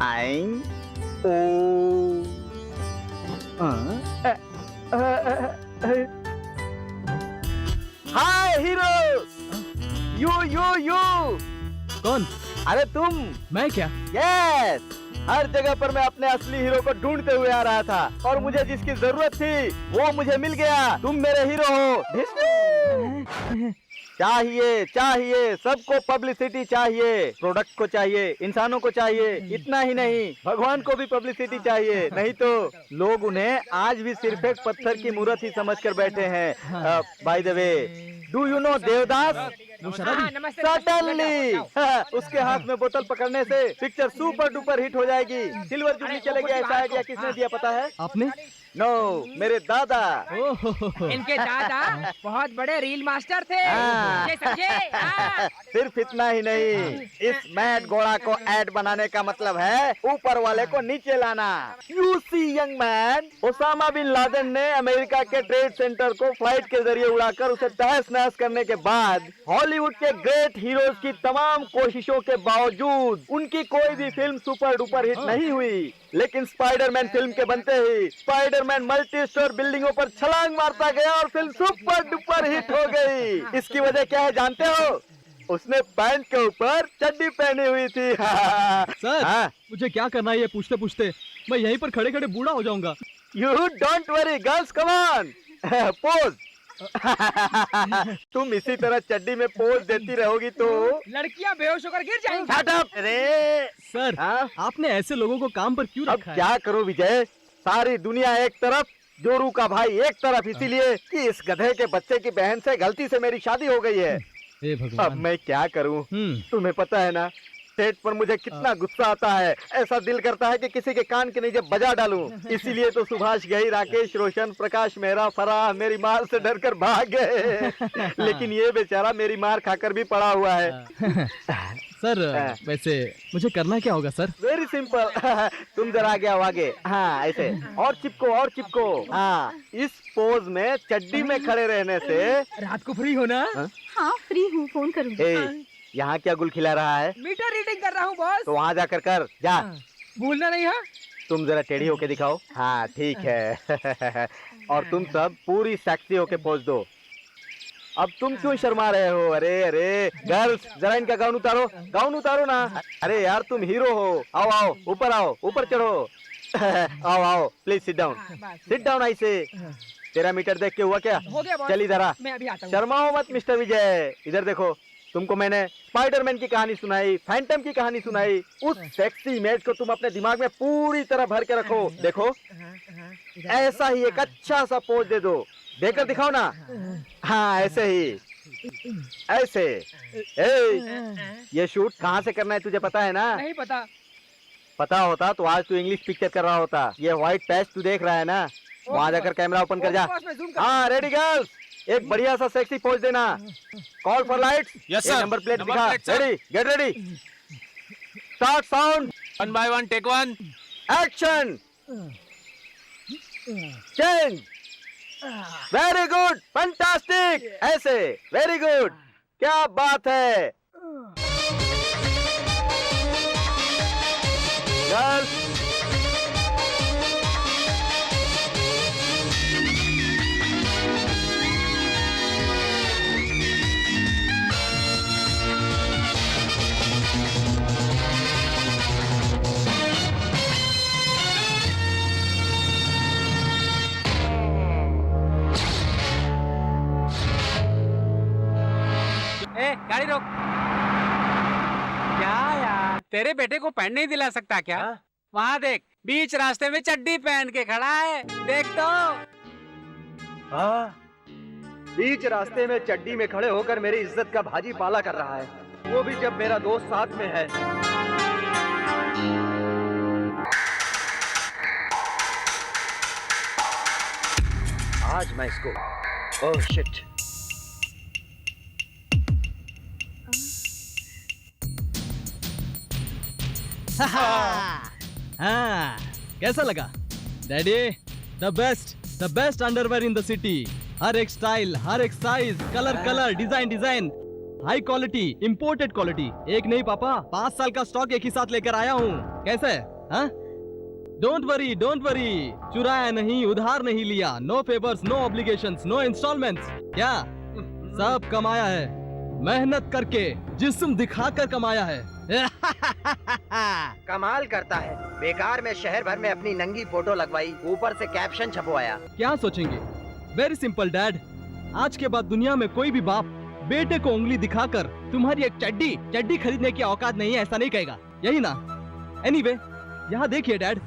आई ओ हाय हीरो, यू कौन? अरे तुम। मैं क्या? यस, हर जगह पर मैं अपने असली हीरो को ढूंढते हुए आ रहा था और मुझे जिसकी जरूरत थी वो मुझे मिल गया। तुम मेरे हीरो हो। चाहिए सबको पब्लिसिटी चाहिए, प्रोडक्ट को चाहिए, इंसानों को चाहिए। इतना ही नहीं, भगवान को भी पब्लिसिटी चाहिए, नहीं तो लोग उन्हें आज भी सिर्फ एक पत्थर की मूर्त ही समझकर बैठे हैं। By the way, do you know Devdas? Suddenly उसके हाथ में बोतल पकड़ने से पिक्चर सुपर डुपर हिट हो जाएगी, सिल्वर जुबली चलेगी। ऐसा आइडिया किसने दिया पता है? आपने? नो, मेरे दादा। इनके दादा बहुत बड़े रील मास्टर थे। ये समझे? सिर्फ इतना ही नहीं, इस मैड घोड़ा को ऐड बनाने का मतलब है ऊपर वाले को नीचे लाना। You see young man, Osama bin Laden ने अमेरिका के ट्रेड सेंटर को फ्लाइट के जरिए उड़ाकर उसे तहस नहस करने के बाद हॉलीवुड के ग्रेट हीरोज की तमाम कोशिशों के बावजूद उनकी कोई भी फिल्म सुपर डुपर हिट नहीं हुई। लेकिन स्पाइडरमैन फिल्म के बनते ही स्पाइडरमैन मल्टी स्टोर बिल्डिंगों पर छलांग मारता गया और फिल्म सुपर डुपर हिट हो गई। इसकी वजह क्या है जानते हो? उसने पैंट के ऊपर चड्डी पहनी हुई थी। सर, मुझे क्या करना है ये पूछते पूछते मैं यहीं पर खड़े खड़े बूढ़ा हो जाऊंगा। You don't worry girls, come on, pose. तुम इसी तरह चड्डी में पोज देती रहोगी तो लड़कियां बेहोश होकर गिर जाएंगी। Shut up! अरे सर, आपने ऐसे लोगों को काम पर क्यों अब रखा है? क्या करूं विजय, सारी दुनिया एक तरफ, जोरू का भाई एक तरफ, इसीलिए कि इस गधे के बच्चे की बहन से गलती से मेरी शादी हो गई है। हे भगवान। अब मैं क्या करूं? तुम्हें पता है ना सेट पर मुझे कितना गुस्सा आता है। ऐसा दिल करता है कि किसी के कान के नीचे बजा डालूं। इसीलिए तो सुभाष घई, राकेश रोशन, प्रकाश मेहरा, फराह मेरी मार से डरकर भाग गए। लेकिन ये बेचारा मेरी मार खाकर भी पड़ा हुआ है। सर, वैसे मुझे करना क्या होगा सर? Very simple. तुम जरा आगे आओ, आगे। हाँ, ऐसे और चिपको। हाँ, इस पोज में चड्डी में खड़े रहने से रात को फ्री होना? हाँ फ्री हूँ, फोन करूँगी। यहाँ क्या गुल खिला रहा है? मीटर रीडिंग कर रहा हूँ बॉस। तो वहाँ जाकर कर जा। भूलना नहीं है। तुम जरा टेढ़ी होके दिखाओ। हाँ ठीक है। और तुम सब पूरी सेक्सी होके पोज दो। अब तुम क्यों शर्मा रहे हो? अरे गर्ल्स, जरा इनका गाउन उतारो ना। अरे यार तुम हीरो हो। आओ ऊपर आओ, ऊपर चढ़ो। आओ प्लीज सिट डाउन ऐसे। तेरा मीटर देख के हुआ क्या? हो गया बॉस। चल इधर आ। मैं अभी आता हूँ। शर्माओ मत मिस्टर विजय, इधर देखो। तुमको मैंने स्पाइडरमैन की कहानी सुनाई, फैंटम की कहानी सुनाई। उस सेक्सी इमेज को तुम अपने दिमाग में पूरी तरह भर के रखो। देखो ऐसा ही एक अच्छा सा पोज दे दो, देकर दिखाओ ना। हाँ ऐसे ही, ऐसे। ये शूट कहाँ से करना है तुझे पता है ना? नहीं पता। पता होता तो आज तू इंग्लिश पिक्चर कर रहा होता। ये व्हाइट पैच तू देख रहा है ना, वहाँ जाकर कैमरा ओपन कर जा। हाँ रेडी गर्ल्स, एक बढ़िया सा सेक्सी पोज देना। Call for lights. Yes sir. Number plate दिखा। Ready, get ready, start sound. 1 by 1 take 1। Action, change. Very good, fantastic. ऐसे, वेरी गुड, क्या बात है। गर्ल्स, गाड़ी रोक। क्या यार, तेरे बेटे को पैंट नहीं दिला सकता क्या? वहाँ देख, बीच रास्ते में चड्डी पहन के खड़ा है, देख तो। बीच रास्ते में चड्डी में खड़े होकर मेरी इज्जत का भाजी पाला कर रहा है, वो भी जब मेरा दोस्त साथ में है। आज मैं इसको, ओह शिट। हाँ, कैसा लगा daddy? The best underwear in the city. हर एक स्टाइल, हर एक size, colour, design, high quality, imported quality. एक नहीं पापा, 5 साल का स्टॉक एक ही साथ लेकर आया हूँ। कैसा है? हाँ? डोंट वरी, चुराया नहीं, उधार नहीं लिया, no favours, no obligations, no instalments. क्या? सब कमाया है, मेहनत करके, जिस्म दिखाकर कमाया है। कमाल करता है, बेकार में शहर भर में अपनी नंगी फोटो लगवाई, ऊपर से कैप्शन छपवाया। क्या सोचेंगे? वेरी सिंपल डैड, आज के बाद दुनिया में कोई भी बाप बेटे को उंगली दिखाकर तुम्हारी एक चड्डी खरीदने की औकात नहीं है ऐसा नहीं कहेगा, यही ना? एनीवे, यहाँ देखिए डैड,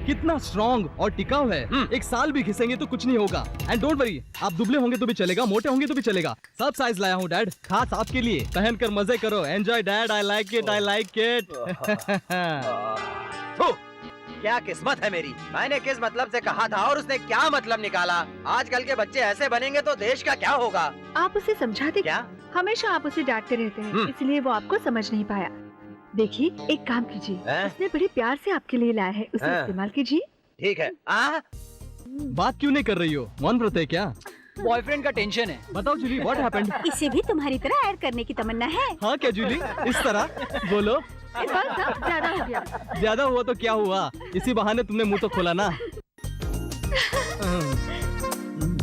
कितना स्ट्रॉन्ग और टिकाऊ है। 1 साल भी घिसेंगे तो कुछ नहीं होगा। एंड डोंट वरी, आप दुबले होंगे तो भी चलेगा, मोटे होंगे तो भी चलेगा। सब साइज लाया हूँ डैड, खास आपके लिए। पहन कर मजे करो, enjoy dad, I like it. क्या किस्मत है मेरी, मैंने किस मतलब से कहा था और उसने क्या मतलब निकाला। आजकल के बच्चे ऐसे बनेंगे तो देश का क्या होगा? आप उसे समझाते क्या? हमेशा आप उसे डांटते रहते हैं, इसलिए वो आपको समझ नहीं पाया। देखिए, एक काम कीजिए, उसने बड़े प्यार से आपके लिए लाया है, उसे इस्तेमाल कीजिए। ठीक है। बात क्यों नहीं कर रही हो? मन व्रत है क्या? बॉयफ्रेंड का टेंशन है। बताओ जूली, व्हाट हैपेंड? इसे भी तुम्हारी तरह ऐड करने की तमन्ना है। हाँ क्या जूली, इस तरह बोलो। बस अब ज्यादा हो गया। ज्यादा हुआ तो क्या हुआ, इसी बहाने तुमने मुंह तो खोला ना।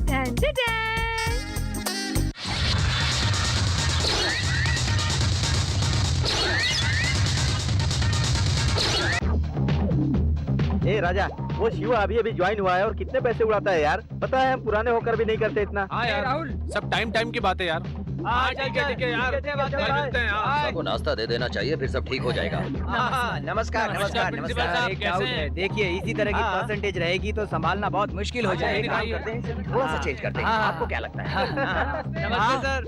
Done done done. ए राजा, वो शिवा अभी ज्वाइन हुआ है और कितने पैसे उड़ाता है यार। पता है, हम पुराने होकर भी नहीं करते इतना। हाँ यार राहुल, सब टाइम की बात है यार। ठीक है यार, मिलते हैं यार। सबको नाश्ता दे देना चाहिए, फिर सब ठीक हो जाएगा। नमस्कार। प्रिंसिपल साहब, कैसे हैं? देखिए, इसी तरह की परसेंटेज रहेगी तो संभालना बहुत मुश्किल हो जाएगा। थोड़ा सा चेंज करते हैं, आपको क्या लगता है? नमस्ते सर।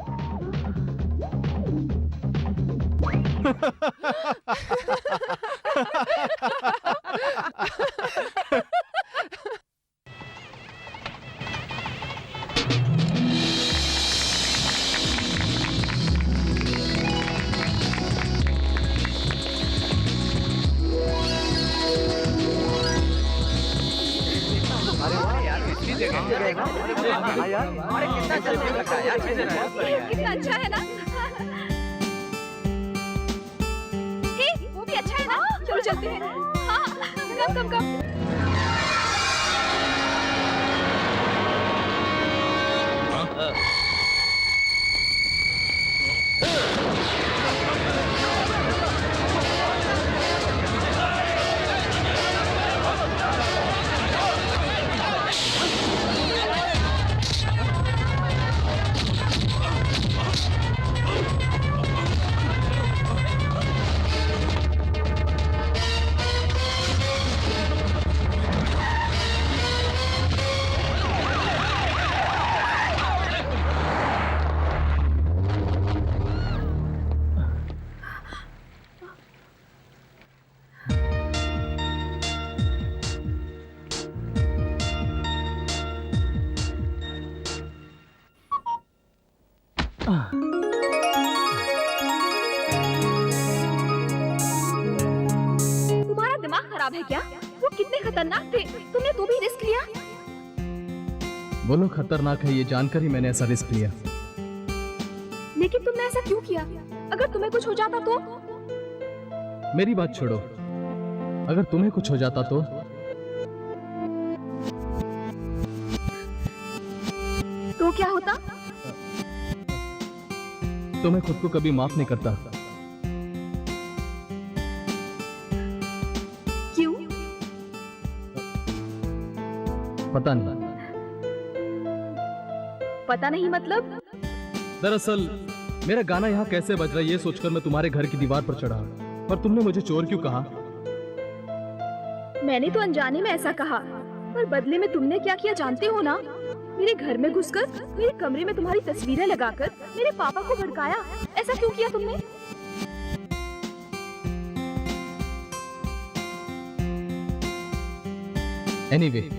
कितना अच्छा है ना? हे, वो भी अच्छा है ना? चलो चलते हैं। हाँ, कम। तुम्हारा दिमाग खराब है क्या? वो कितने खतरनाक थे, तुमने तो भी रिस्क लिया। बोलो खतरनाक है ये जानकर ही मैंने ऐसा रिस्क लिया। लेकिन तुमने ऐसा क्यों किया? अगर तुम्हें कुछ हो जाता तो? मेरी बात छोड़ो, अगर तुम्हें कुछ हो जाता तो? तो क्या होता? तो मैं खुद को कभी माफ नहीं करता। क्यों? पता नहीं। पता नहीं मतलब? दरअसल मेरा गाना यहाँ कैसे बज रहा है ये सोचकर मैं तुम्हारे घर की दीवार पर चढ़ा, पर तुमने मुझे चोर क्यों कहा? मैंने तो अनजाने में ऐसा कहा, पर बदले में तुमने क्या किया जानते हो ना? मेरे घर में घुसकर मेरे कमरे में तुम्हारी तस्वीरें लगाकर मेरे पापा को भड़काया। ऐसा क्यों किया तुमने? एनीवे,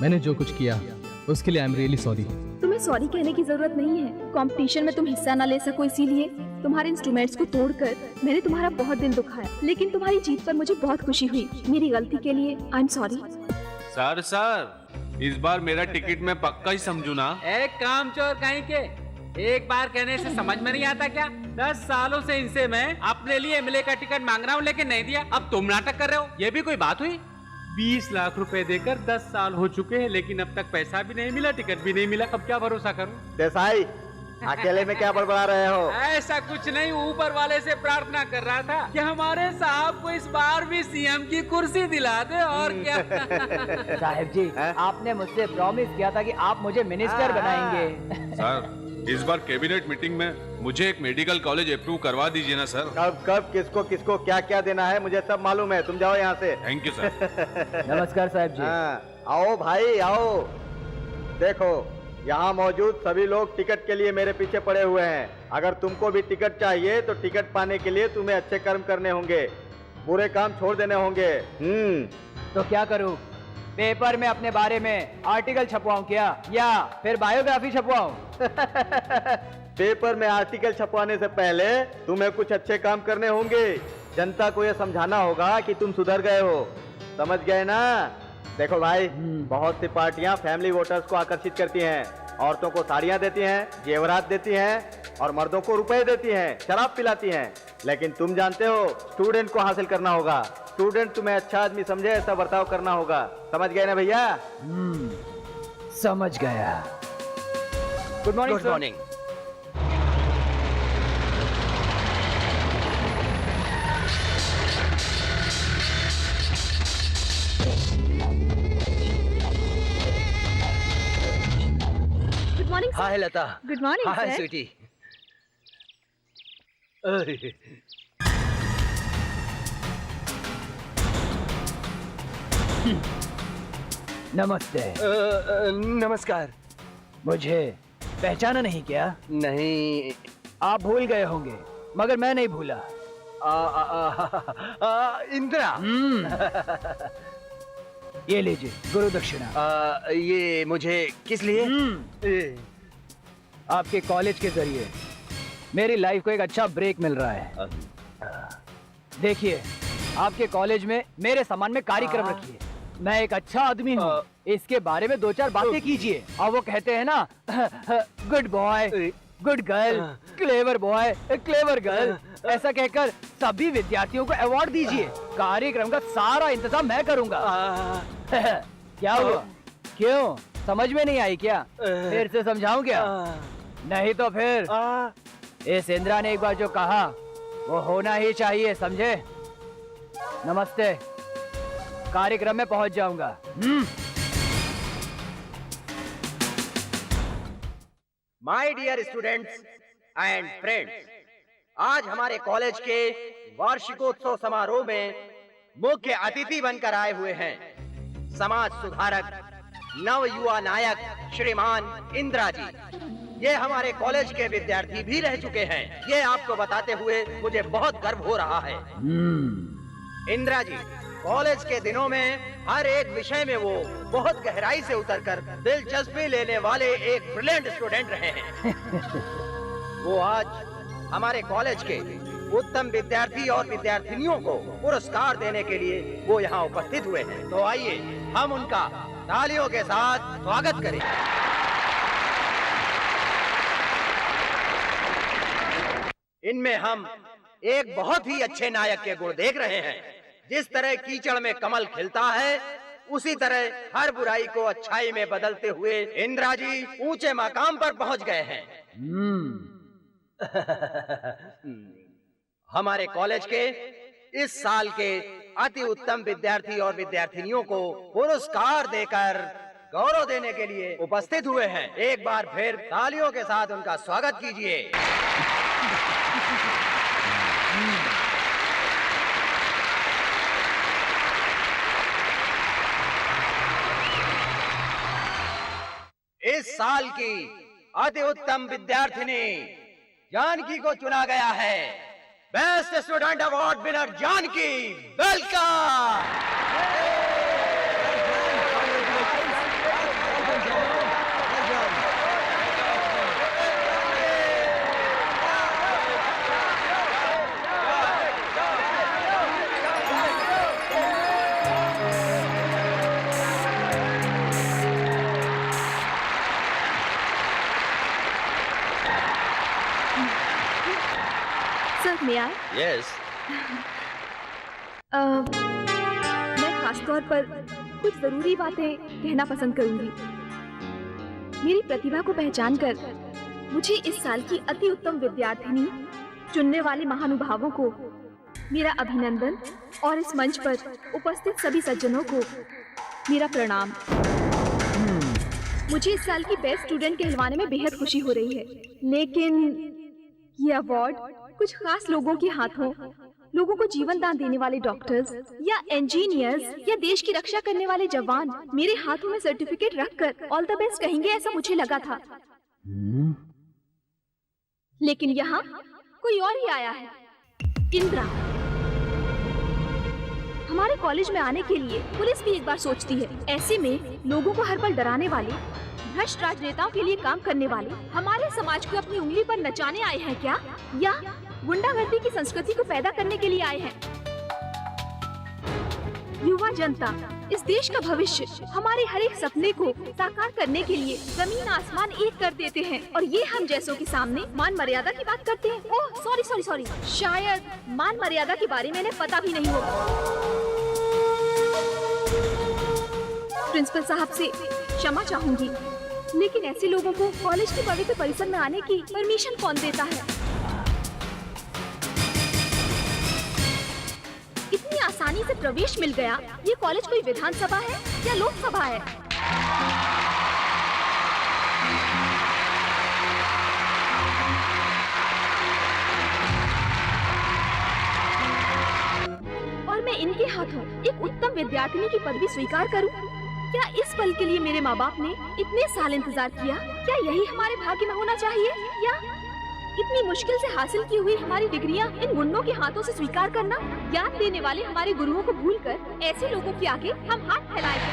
मैंने जो कुछ किया उसके लिए आई एम रियली सॉरी। तुम्हें सॉरी कहने की जरूरत नहीं है। कंपटीशन में तुम हिस्सा न ले सको इसीलिए तुम्हारे इंस्ट्रूमेंट्स को तोड़कर मैंने तुम्हारा बहुत दिल दुखाया, लेकिन तुम्हारी जीत पर मुझे बहुत खुशी हुई। मेरी गलती के लिए आई एम सॉरी। सर इस बार मेरा टिकट मैं पक्का ही समझू ना। एक काम चोर कहीं के, एक बार कहने से समझ में नहीं आता क्या? 10 सालों से इनसे मैं अपने लिए एमएलए का टिकट मांग रहा हूँ लेकिन नहीं दिया। अब तुम नाटक कर रहे हो, ये भी कोई बात हुई? 20 लाख रुपए देकर 10 साल हो चुके हैं लेकिन अब तक पैसा भी नहीं मिला, टिकट भी नहीं मिला। अब क्या भरोसा करूं? देसाई, अकेले में क्या बड़बड़ा रहे हो? ऐसा कुछ नहीं, ऊपर वाले से प्रार्थना कर रहा था कि हमारे साहब को इस बार भी सीएम की कुर्सी दिला दे। और क्या? साहब जी, आपने मुझसे प्रॉमिस किया था कि आप मुझे मिनिस्टर बनाएंगे। सर इस बार कैबिनेट मीटिंग में मुझे एक मेडिकल कॉलेज अप्रूव करवा दीजिए ना सर। कब किसको किसको क्या क्या देना है मुझे सब मालूम है। तुम जाओ यहाँ से। Thank you sir. नमस्कार साहब जी। आओ भाई आओ। देखो यहाँ मौजूद सभी लोग टिकट के लिए मेरे पीछे पड़े हुए हैं। अगर तुमको भी टिकट चाहिए तो टिकट पाने के लिए तुम्हें अच्छे कर्म करने होंगे, बुरे काम छोड़ देने होंगे। तो क्या करूँ? पेपर में अपने बारे में आर्टिकल छपवाऊं क्या, या फिर बायोग्राफी छपवाऊं? पेपर में आर्टिकल छपवाने से पहले तुम्हें कुछ अच्छे काम करने होंगे। जनता को यह समझाना होगा कि तुम सुधर गए हो। समझ गए ना? देखो भाई, बहुत सी पार्टियां फैमिली वोटर्स को आकर्षित करती हैं। औरतों को साड़ियां देती हैं, जेवरात देती हैं और मर्दों को रुपए देती हैं, शराब पिलाती हैं। लेकिन तुम जानते हो स्टूडेंट को हासिल करना होगा। स्टूडेंट तुम्हें अच्छा आदमी समझे ऐसा बर्ताव करना होगा। समझ गए ना भैया? समझ गया। Good morning. Good morning. Good morning. Hi Lata. Good morning hi sir. Sweetie. नमस्ते। नमस्कार। मुझे पहचाना नहीं क्या? नहीं। आप भूल गए होंगे मगर मैं नहीं भूला। इंदिरा। ये लीजिए गुरु दक्षिणा। ये मुझे किस लिए? आपके कॉलेज के जरिए मेरी लाइफ को एक अच्छा ब्रेक मिल रहा है। देखिए, आपके कॉलेज में मेरे सम्मान में कार्यक्रम रखिए। मैं एक अच्छा आदमी हूँ, इसके बारे में 2-4 बातें कीजिए। और वो कहते हैं ना, good boy, good girl, clever boy, clever girl, ऐसा कहकर सभी विद्यार्थियों को अवार्ड दीजिए। कार्यक्रम का सारा इंतजाम मैं करूँगा। क्या हुआ? क्यों समझ में नहीं आई क्या? फिर से समझाऊं क्या? नहीं तो फिर इस इंदिरा ने एक बार जो कहा वो होना ही चाहिए, समझे? नमस्ते। कार्यक्रम में पहुंच जाऊंगा। My dear students and friends, आज हमारे कॉलेज के वार्षिकोत्सव समारोह में मुख्य अतिथि बनकर आए हुए हैं समाज सुधारक, नव युवा नायक श्रीमान इंदिरा जी। ये हमारे कॉलेज के विद्यार्थी भी रह चुके हैं। ये आपको बताते हुए मुझे बहुत गर्व हो रहा है। इंदिरा जी कॉलेज के दिनों में हर एक विषय में वो बहुत गहराई से उतरकर दिलचस्पी लेने वाले एक ब्रिलियंट स्टूडेंट रहे हैं। वो आज हमारे कॉलेज के उत्तम विद्यार्थी और विद्यार्थिनियों को पुरस्कार देने के लिए वो यहाँ उपस्थित हुए हैं। तो आइए हम उनका तालियों के साथ स्वागत करें। इनमें हम एक बहुत ही अच्छे नायक के गुण देख रहे हैं। जिस तरह कीचड़ में कमल खिलता है, उसी तरह हर बुराई को अच्छाई में बदलते हुए इंदिरा जी ऊंचे मकाम पर पहुंच गए हैं। हमारे कॉलेज के इस साल के अति उत्तम विद्यार्थी और विद्यार्थिनियों को पुरस्कार देकर गौरव देने के लिए उपस्थित हुए हैं। एक बार फिर तालियों के साथ उनका स्वागत कीजिए। इस साल की अति उत्तम विद्यार्थिनी जानकी को चुना गया है। Best student award winner Janaki, welcome. Sir may I? Yes. मैं खासतौर पर कुछ जरूरी बातें कहना पसंद करूंगी। मेरी प्रतिभा को पहचानकर मुझे इस साल की अति उत्तम विद्यार्थिनी चुनने वाले महानुभावों को मेरा अभिनंदन और इस मंच पर उपस्थित सभी सज्जनों को मेरा प्रणाम। मुझे इस साल की बेस्ट स्टूडेंट कहलवाने में बेहद खुशी हो रही है, लेकिन ये अवार्ड कुछ खास लोगों के हाथों, लोगों को जीवन दान देने वाले डॉक्टर्स या इंजीनियर्स या देश की रक्षा करने वाले जवान मेरे हाथों में सर्टिफिकेट रखकर ऑल द बेस्ट कहेंगे, ऐसा मुझे लगा था। लेकिन यहाँ कोई और ही आया है, इंद्रा। हमारे कॉलेज में आने के लिए पुलिस भी एक बार सोचती है। ऐसे में लोगों को हर पल डराने वाले, भ्रष्ट राजनेताओं के लिए काम करने वाले हमारे समाज को अपनी उंगली पर नचाने आए हैं क्या, या गुंडागर्दी की संस्कृति को पैदा करने के लिए आए हैं? युवा जनता, इस देश का भविष्य, हमारे हर एक सपने को साकार करने के लिए जमीन आसमान एक कर देते हैं, और ये हम जैसों के सामने मान मर्यादा की बात करते हैं। ओह सॉरी, शायद मान मर्यादा के बारे में इन्हें पता भी नहीं होगा। प्रिंसिपल साहब से क्षमा चाहूंगी, लेकिन ऐसे लोगों को कॉलेज के पवित्र परिसर में आने की परमिशन कौन देता है? इतनी आसानी से प्रवेश मिल गया। ये कॉलेज कोई विधानसभा है या लोकसभा है? और मैं इनके हाथों एक उत्तम विद्यार्थिनी की पदवी स्वीकार करूं? क्या इस पल के लिए मेरे माँ बाप ने इतने साल इंतजार किया? क्या यही हमारे भाग्य में होना चाहिए, या इतनी मुश्किल से हासिल की हुई हमारी डिग्रियां इन गुंडों के हाथों से स्वीकार करना? ज्ञान देने वाले हमारे गुरुओं को भूलकर ऐसे लोगों के आगे हम हाथ फैलाएंगे।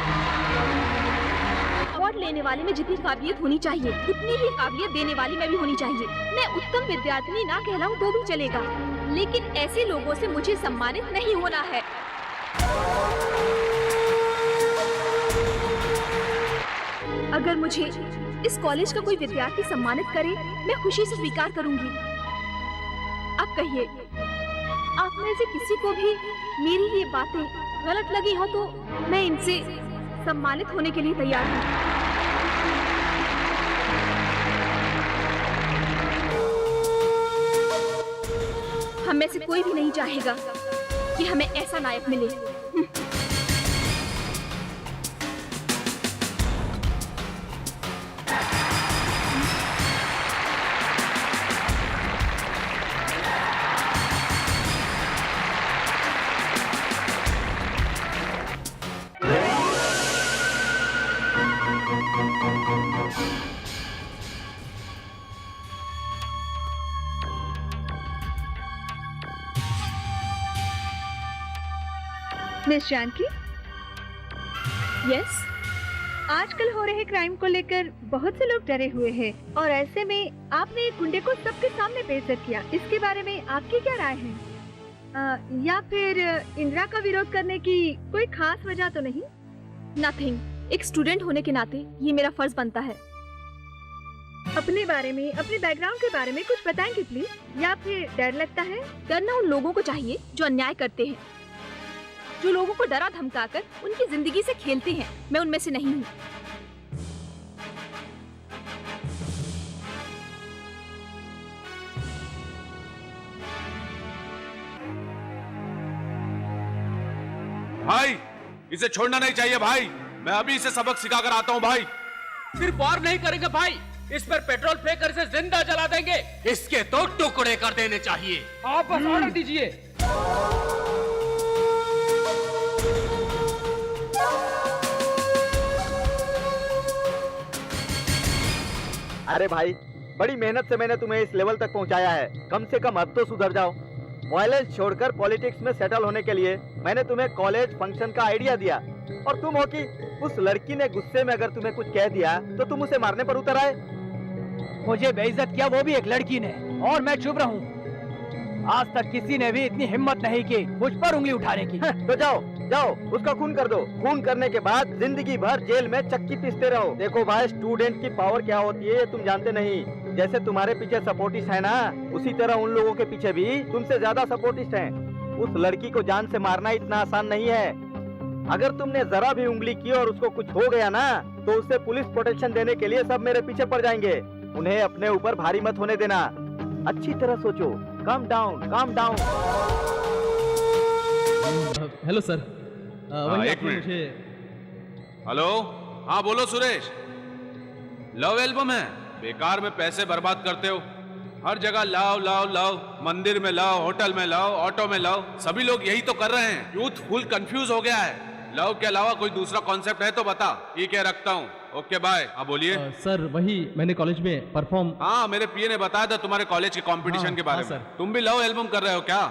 अवार्ड लेने वाले में जितनी काबिलियत होनी चाहिए, उतनी ही काबिलियत देने वाली में भी होनी चाहिए। मैं उत्तम विद्यार्थिनी ना कहलाऊं तो भी चलेगा, लेकिन ऐसे लोगों से मुझे सम्मानित नहीं होना है। अगर मुझे इस कॉलेज का कोई विद्यार्थी सम्मानित करे, मैं खुशी से स्वीकार करूंगी। अब कहिए, आप में से किसी को भी मेरी ये बातें गलत लगी हो तो मैं इनसे सम्मानित होने के लिए तैयार हूँ। हम में से कोई भी नहीं चाहेगा कि हमें ऐसा नायक मिले। मिस जानकी, यस, आजकल हो रहे क्राइम को लेकर बहुत से लोग डरे हुए हैं, और ऐसे में आपने एक गुंडे को सबके सामने बेइज्जत किया। इसके बारे में आपकी क्या राय है? या फिर इंदिरा का विरोध करने की कोई खास वजह तो नहीं? नथिंग। एक स्टूडेंट होने के नाते ये मेरा फर्ज बनता है। अपने बारे में, अपने बैकग्राउंड के बारे में कुछ बताएंगे प्लीज? या फिर डर लगता है? डरना उन लोगों को चाहिए जो अन्याय करते हैं, जो लोगों को डरा धमकाकर उनकी जिंदगी से खेलते हैं। मैं उनमें से नहीं हूँ। भाई, इसे छोड़ना नहीं चाहिए भाई। मैं अभी इसे सबक सिखा कर आता हूँ भाई। सिर्फ वार नहीं करेंगे भाई, इस पर पेट्रोल फेंक कर इसे जिंदा जला देंगे। इसके तो टुकड़े कर देने चाहिए। आप बस ऑर्डर दीजिए। अरे भाई, बड़ी मेहनत से मैंने तुम्हें इस लेवल तक पहुंचाया है, कम से कम अब तो सुधर जाओ। वायलेंस छोड़कर पॉलिटिक्स में सेटल होने के लिए मैंने तुम्हें कॉलेज फंक्शन का आइडिया दिया, और तुम हो कि उस लड़की ने गुस्से में अगर तुम्हें कुछ कह दिया तो तुम उसे मारने पर उतर आए। मुझे बेइज्जत किया वो भी एक लड़की ने, और मैं चुप रहूं। आज तक किसी ने भी इतनी हिम्मत नहीं की मुझ पर उंगली उठाने की। तो जाओ जाओ, उसका खून कर दो। खून करने के बाद जिंदगी भर जेल में चक्की पीसते रहो। देखो भाई, स्टूडेंट की पावर क्या होती है ये तुम जानते नहीं। जैसे तुम्हारे पीछे सपोर्टिस्ट है ना, उसी तरह उन लोगों के पीछे भी तुमसे ज्यादा सपोर्टिस्ट हैं। उस लड़की को जान से मारना इतना आसान नहीं है। अगर तुमने जरा भी उंगली की और उसको कुछ हो गया ना, तो उससे पुलिस प्रोटेक्शन देने के लिए सब मेरे पीछे पड़ जाएंगे। उन्हें अपने ऊपर भारी मत होने देना। अच्छी तरह सोचो। Calm down, calm down. Hello sir. एक मिनट। हेलो, हाँ बोलो सुरेश। लव एल्बम है, बेकार में पैसे बर्बाद करते हो। हर जगह लाओ लाओ लाओ, मंदिर में लाओ, होटल में लाओ, ऑटो में लाओ, सभी लोग यही तो कर रहे हैं। यूथ फुल कंफ्यूज हो गया है। लव के अलावा कोई दूसरा कॉन्सेप्ट है तो बता। ठीक है, रखता हूँ। Okay bye. हाँ बोलिए। सर वही मैंने कॉलेज में परफॉर्म। हाँ, मेरे पीए ने बताया था तुम्हारे कॉलेज के कंपटीशन के बारे में। तुम भी लव एल्बम कर रहे हो क्या?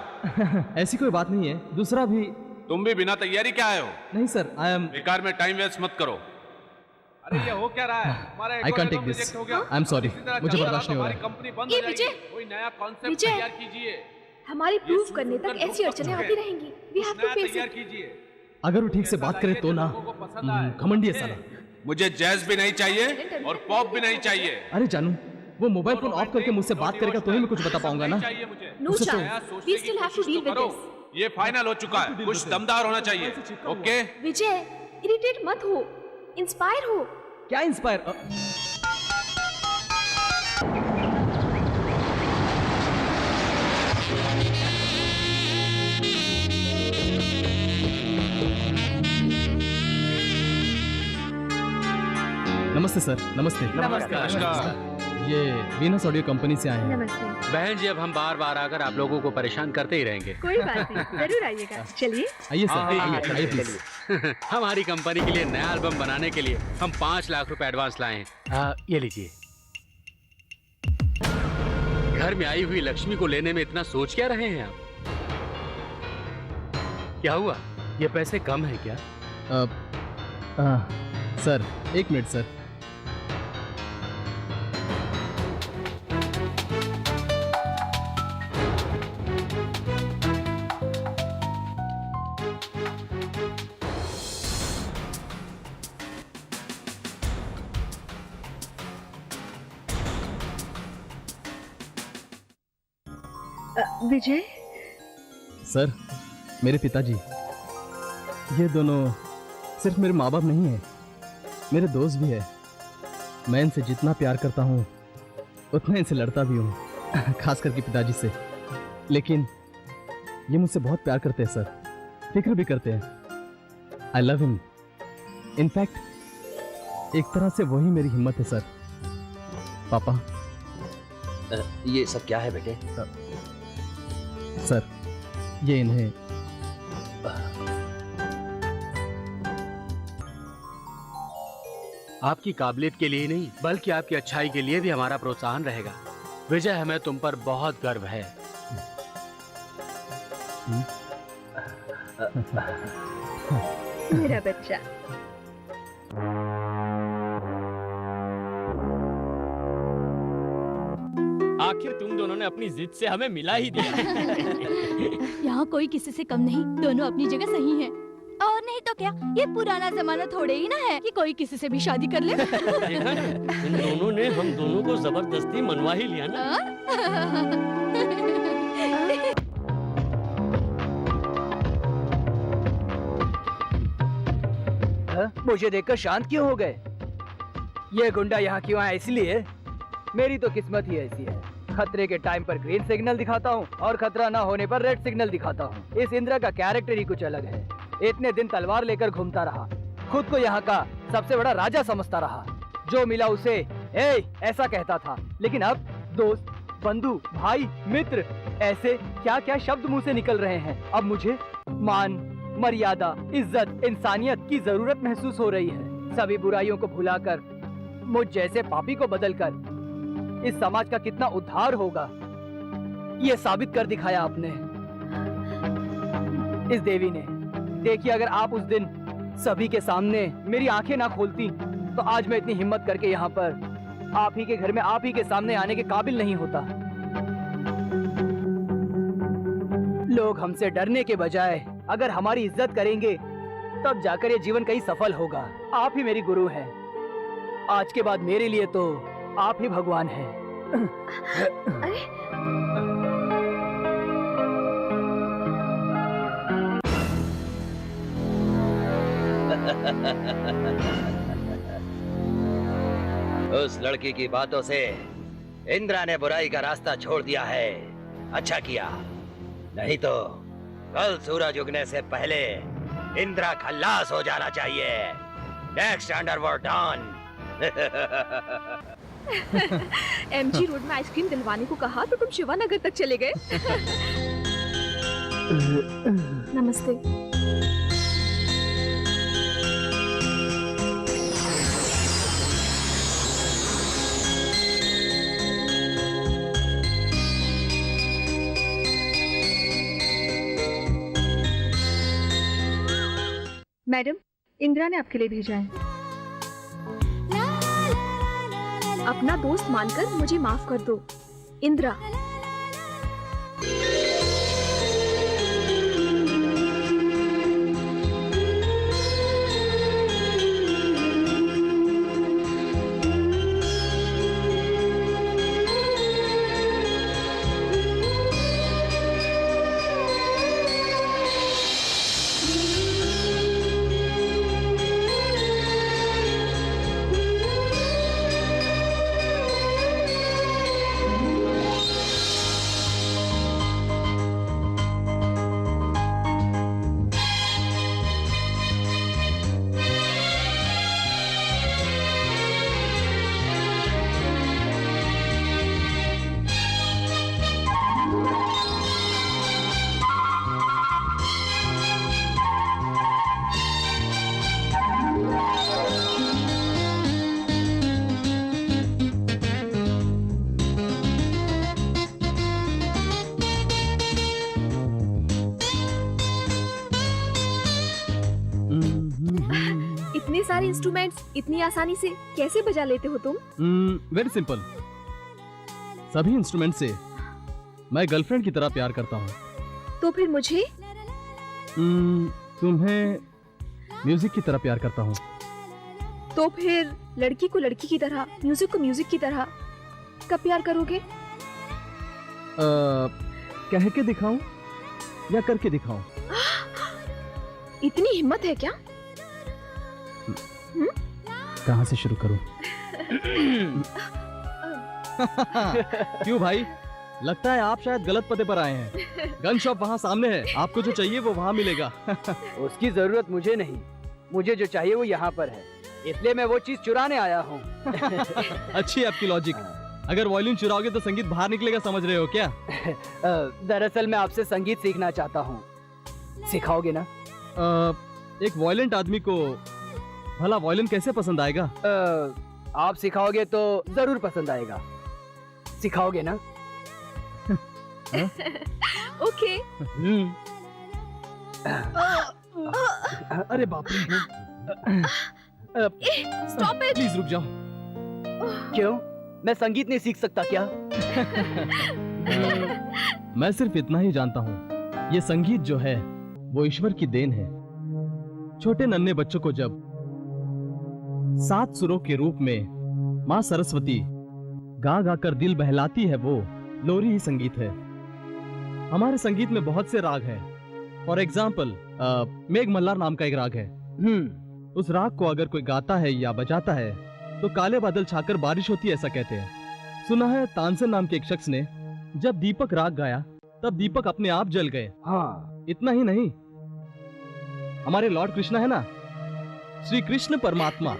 ऐसी कोई बात नहीं है। दूसरा भी। तुम भी बिना तैयारी क्या आए हो? नहीं सर, आई एम। बेकार में टाइम वेस्ट मत करो। अरे ये हो क्या रहा है? हमारा I can take this. I am sorry, मुझे बर्दाश्त नहीं हो रहा है। कंपनी बंद ये हो जाएगी। विजय, कोई नया कॉन्सेप्ट विजय, तैयार कीजिए। हमारी प्रूफ करने तक ऐसी अड़चनें आती रहेंगी। वी हैव टू फेस तैयार इट। कीजिए। अगर वो ठीक से बात करे तो ना। घमंडी है साला। मुझे जैज भी नहीं चाहिए और पॉप भी नहीं चाहिए। अरे जानू, वो मोबाइल फोन ऑफ करके मुझसे बात करेगा तो ही मैं कुछ बता पाऊंगा ना। No chance. We still have to deal with this. ये फाइनल हो चुका है, कुछ दमदार होना चाहिए। ओके विजय, इरिटेट मत हो, इंस्पायर हो। क्या इंस्पायर? नमस्ते सर। नमस्ते। नमस्कार। ये वीनस ऑडियो कंपनी से आए हैं। नमस्ते। बहन जी, अब हम बार बार आकर आप लोगों को परेशान करते ही रहेंगे। कोई बात नहीं, जरूर आइएगा। चलिए। आइए सर, हाँ, आइए प्लीज। हमारी कंपनी के लिए नया एल्बम बनाने के लिए हम 5 लाख रुपए एडवांस लाए हैं। ये लीजिए। घर में आई हुई लक्ष्मी को लेने में इतना सोच क्या रहे हैं आप? क्या हुआ? ये पैसे कम है क्या? सर एक मिनट सर। विजय, सर, मेरे पिताजी, ये दोनों सिर्फ मेरे माँ बाप नहीं है, मेरे दोस्त भी है। मैं इनसे जितना प्यार करता हूँ उतना इनसे लड़ता भी हूँ, खास करके पिताजी से। लेकिन ये मुझसे बहुत प्यार करते हैं सर, फिक्र भी करते हैं। I love him. इनफैक्ट एक तरह से वही मेरी हिम्मत है सर। पापा, ये सब क्या है बेटे? सर, ये इन्हें आपकी काबिलियत के लिए नहीं बल्कि आपकी अच्छाई के लिए भी हमारा प्रोत्साहन रहेगा। विजय, हमें तुम पर बहुत गर्व है। मेरा बच्चा। आखिर तुम दोनों ने अपनी जिद से हमें मिला ही दिया। यहाँ कोई किसी से कम नहीं, दोनों अपनी जगह सही हैं। और नहीं तो क्या, ये पुराना जमाना थोड़े ही ना है कि कोई किसी से भी शादी कर ले। देखा ना, इन दोनों ने हम दोनों को जबरदस्ती मनवा ही लिया ना। मुझे देखकर शांत क्यों हो गए? ये गुंडा यहाँ क्यों आया? इसलिए मेरी तो किस्मत ही ऐसी है। खतरे के टाइम पर ग्रीन सिग्नल दिखाता हूँ और खतरा ना होने पर रेड सिग्नल दिखाता हूँ। इस इंद्रा का कैरेक्टर ही कुछ अलग है। इतने दिन तलवार लेकर घूमता रहा, खुद को यहाँ का सबसे बड़ा राजा समझता रहा। जो मिला उसे ऐसा कहता था, लेकिन अब दोस्त, बंधु, भाई, मित्र, ऐसे क्या क्या शब्द मुंह से निकल रहे हैं। अब मुझे मान, मर्यादा, इज्जत, इंसानियत की जरूरत महसूस हो रही है। सभी बुराइयों को भुलाकर मुझ जैसे पापी को बदलकर इस समाज का कितना उद्धार होगा, ये साबित कर दिखाया आपने, इस देवी ने। देखिए, अगर आप उस दिन सभी के सामने मेरी आंखें ना खोलती तो आज मैं इतनी हिम्मत करके यहाँ पर आप ही के घर में आप ही के सामने आने के काबिल नहीं होता। लोग हमसे डरने के बजाय अगर हमारी इज्जत करेंगे तब जाकर ये जीवन कहीं सफल होगा। आप ही मेरी गुरु हैं। आज के बाद मेरे लिए तो आप ही भगवान हैं। उस लड़की की बातों से इंद्रा ने बुराई का रास्ता छोड़ दिया है। अच्छा किया, नहीं तो कल सूरज उगने से पहले इंद्रा खल्लास हो जाना चाहिए। Next underworld don. MG road में आइसक्रीम दिलवाने को कहा तो तुम शिवानगर तक चले गए। नमस्ते। मैडम, इंदिरा ने आपके लिए भेजा है। अपना दोस्त मानकर मुझे माफ कर दो, इंदिरा। इतने सारे इंस्ट्रूमेंट्स इतनी आसानी से कैसे बजा लेते हो तुम? Very simple. सभी इंस्ट्रूमेंट से मैं गर्लफ्रेंड की तरह प्यार करता हूँ। तो फिर मुझे? तुम्हें म्यूजिक की तरह प्यार करता हूँ। तो फिर लड़की को लड़की की तरह, म्यूजिक को म्यूजिक की तरह कब प्यार करोगे? कह के दिखाऊं या करके दिखाऊं? इतनी हिम्मत है क्या? कहाँ से शुरू करूं? क्यों भाई, लगता है आप शायद गलत पते पर आए हैं। गन शॉप वहाँ सामने है, आपको जो चाहिए वो वहाँ मिलेगा। उसकी जरूरत मुझे नहीं, मुझे जो चाहिए वो यहाँ पर है, इसलिए मैं वो चीज चुराने आया हूँ। अच्छी आपकी लॉजिक। अगर वॉल्यूम चुराओगे तो संगीत बाहर निकलेगा, समझ रहे हो क्या? दरअसल मैं आपसे संगीत सीखना चाहता हूँ, सिखाओगे ना? एक वॉयलेंट आदमी को भला वॉयलिन कैसे पसंद आएगा? आप सिखाओगे तो जरूर पसंद आएगा। सिखाओगे ना? ओके। अरे बाप रे। Stop it. प्लीज रुक जाओ। क्यों? मैं संगीत नहीं सीख सकता क्या? मैं सिर्फ इतना ही जानता हूँ, ये संगीत जो है वो ईश्वर की देन है। छोटे नन्हे बच्चों को जब 7 सुरों के रूप में माँ सरस्वती गा गा कर दिल बहलाती है, वो लोरी ही संगीत है। हमारे संगीत में बहुत से राग हैं। फॉर एग्जाम्पल मेघ मल्हार नाम का एक राग है। उस राग को अगर कोई गाता है या बजाता है तो काले बादल छाकर बारिश होती है, ऐसा कहते हैं। सुना है तानसेन नाम के एक शख्स ने जब दीपक राग गाया तब दीपक अपने आप जल गए। हाँ। इतना ही नहीं, हमारे लॉर्ड कृष्णा है ना, श्री कृष्ण परमात्मा,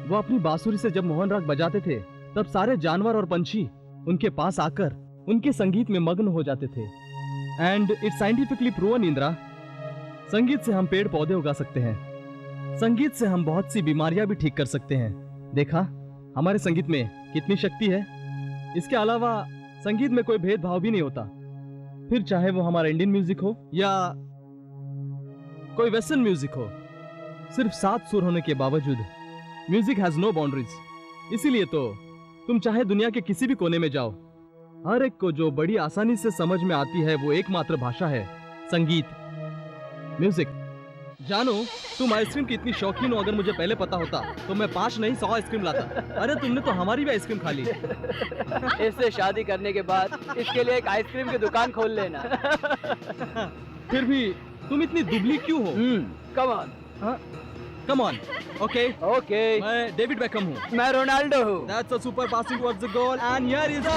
वो अपनी बांसुरी से जब मोहन राग बजाते थे तब सारे जानवर और पंछी उनके पास आकर उनके संगीत में मग्न हो जाते थे। And it's scientifically proven Indira, संगीत से हम पेड़ पौधे उगा सकते हैं, संगीत से हम बहुत सी बीमारियां भी ठीक कर सकते हैं। देखा हमारे संगीत में कितनी शक्ति है। इसके अलावा संगीत में कोई भेदभाव भी नहीं होता, फिर चाहे वो हमारा इंडियन म्यूजिक हो या कोई वेस्टर्न म्यूजिक हो। सिर्फ 7 सुर होने के बावजूद म्यूजिक हैज नो बाउंड्रीज। इसीलिए तो तुम चाहे दुनिया के किसी भी कोने में जाओ, हर एक को जो बड़ी आसानी से समझ में आती है वो एकमात्र भाषा है संगीत, म्यूजिक। जानो तुम आइसक्रीम की इतनी शौकीन हो, अगर मुझे पहले पता होता तो मैं 5 नहीं 100 आइसक्रीम लाता। अरे तुमने तो हमारी भी आइसक्रीम खा ली। इससे शादी करने के बाद इसके लिए एक आइसक्रीम की दुकान खोल लेना। फिर भी तुम इतनी दुबली क्यों हो? Come on. Come on. Okay okay. मैं डेविड बेकहम हूँ। मैं रोनाल्डो हूँ। That's a super passing towards the goal and here is a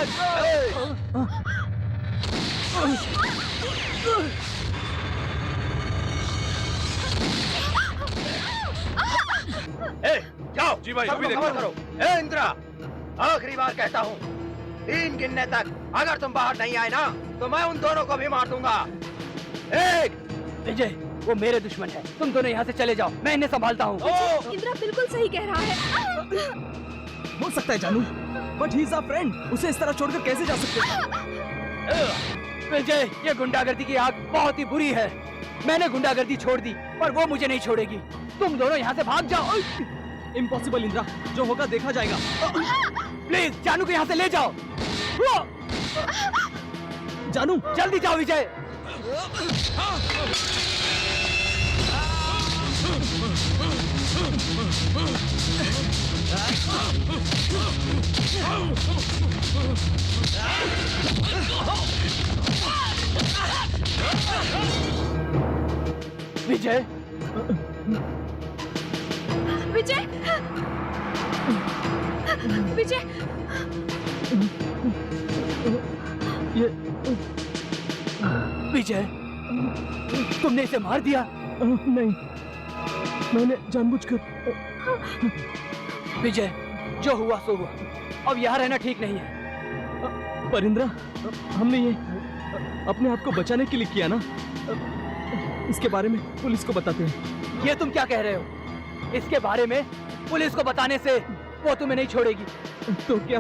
जाओ जी भाई, सबको अभी देखो। कवर करो। ए इंदिरा, आखिरी बार कहता हूँ, 3 गिनने तक अगर तुम बाहर नहीं आए ना तो मैं उन दोनों को भी मार दूंगा। 1। विजय, वो मेरे दुश्मन है, तुम दोनों यहाँ से चले जाओ, मैं इन्हें संभालता हूँ। इंदिरा बिल्कुल सही कह रहा है। हो सकता है जानू, but he is a friend, उसे इस तरह छोड़कर कैसे जा सकते हैं? विजय, ये गुंडागर्दी की आग बहुत ही बुरी है। मैंने गुंडागर्दी छोड़ दी पर वो मुझे नहीं छोड़ेगी। तुम दोनों यहाँ से भाग जाओ। इम्पॉसिबल इंदिरा, जो होगा देखा जाएगा। प्लीज जानू को यहाँ से ले जाओ। जानू जल्दी जाओ विजय। विजय, विजय, विजय, विजय, तुमने इसे मार दिया? नहीं, मैंने जानबूझकर। विजय, जो हुआ सो हुआ, अब यहाँ रहना ठीक नहीं है। पर इंदिरा, हमने ये अपने आप को बचाने के लिए किया ना, इसके बारे में पुलिस को बताते हैं। ये तुम क्या कह रहे हो? इसके बारे में पुलिस को बताने से वो तुम्हें नहीं छोड़ेगी। तो क्या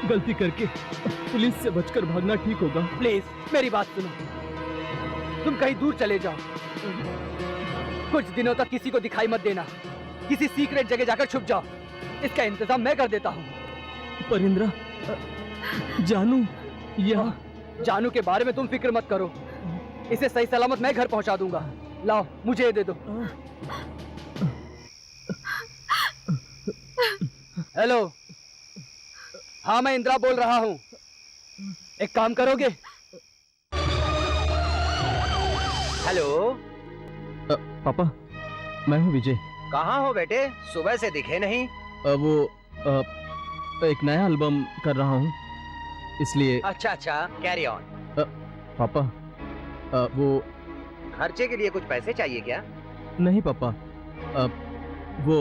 गलती करके पुलिस से बचकर भागना ठीक होगा? प्लीज मेरी बात सुनो, तुम कहीं दूर चले जाओ, कुछ दिनों तक किसी को दिखाई मत देना, किसी सीक्रेट जगह जाकर छुप जाओ, इसका इंतजाम मैं कर देता हूँ। पर इंदिरा, जानू यहाँ। जानू के बारे में तुम फिक्र मत करो, इसे सही सलामत मैं घर पहुंचा दूंगा। लाओ मुझे ये दे दो। हेलो, हाँ मैं इंदिरा बोल रहा हूँ, एक काम करोगे? हेलो पापा, मैं हूँ विजय। कहाँ हो बेटे, सुबह से दिखे नहीं। एक नया एल्बम कर रहा हूँ, इसलिए। अच्छा, कैरी ऑन। पापा, वो खर्चे के लिए कुछ पैसे चाहिए क्या? नहीं पापा, वो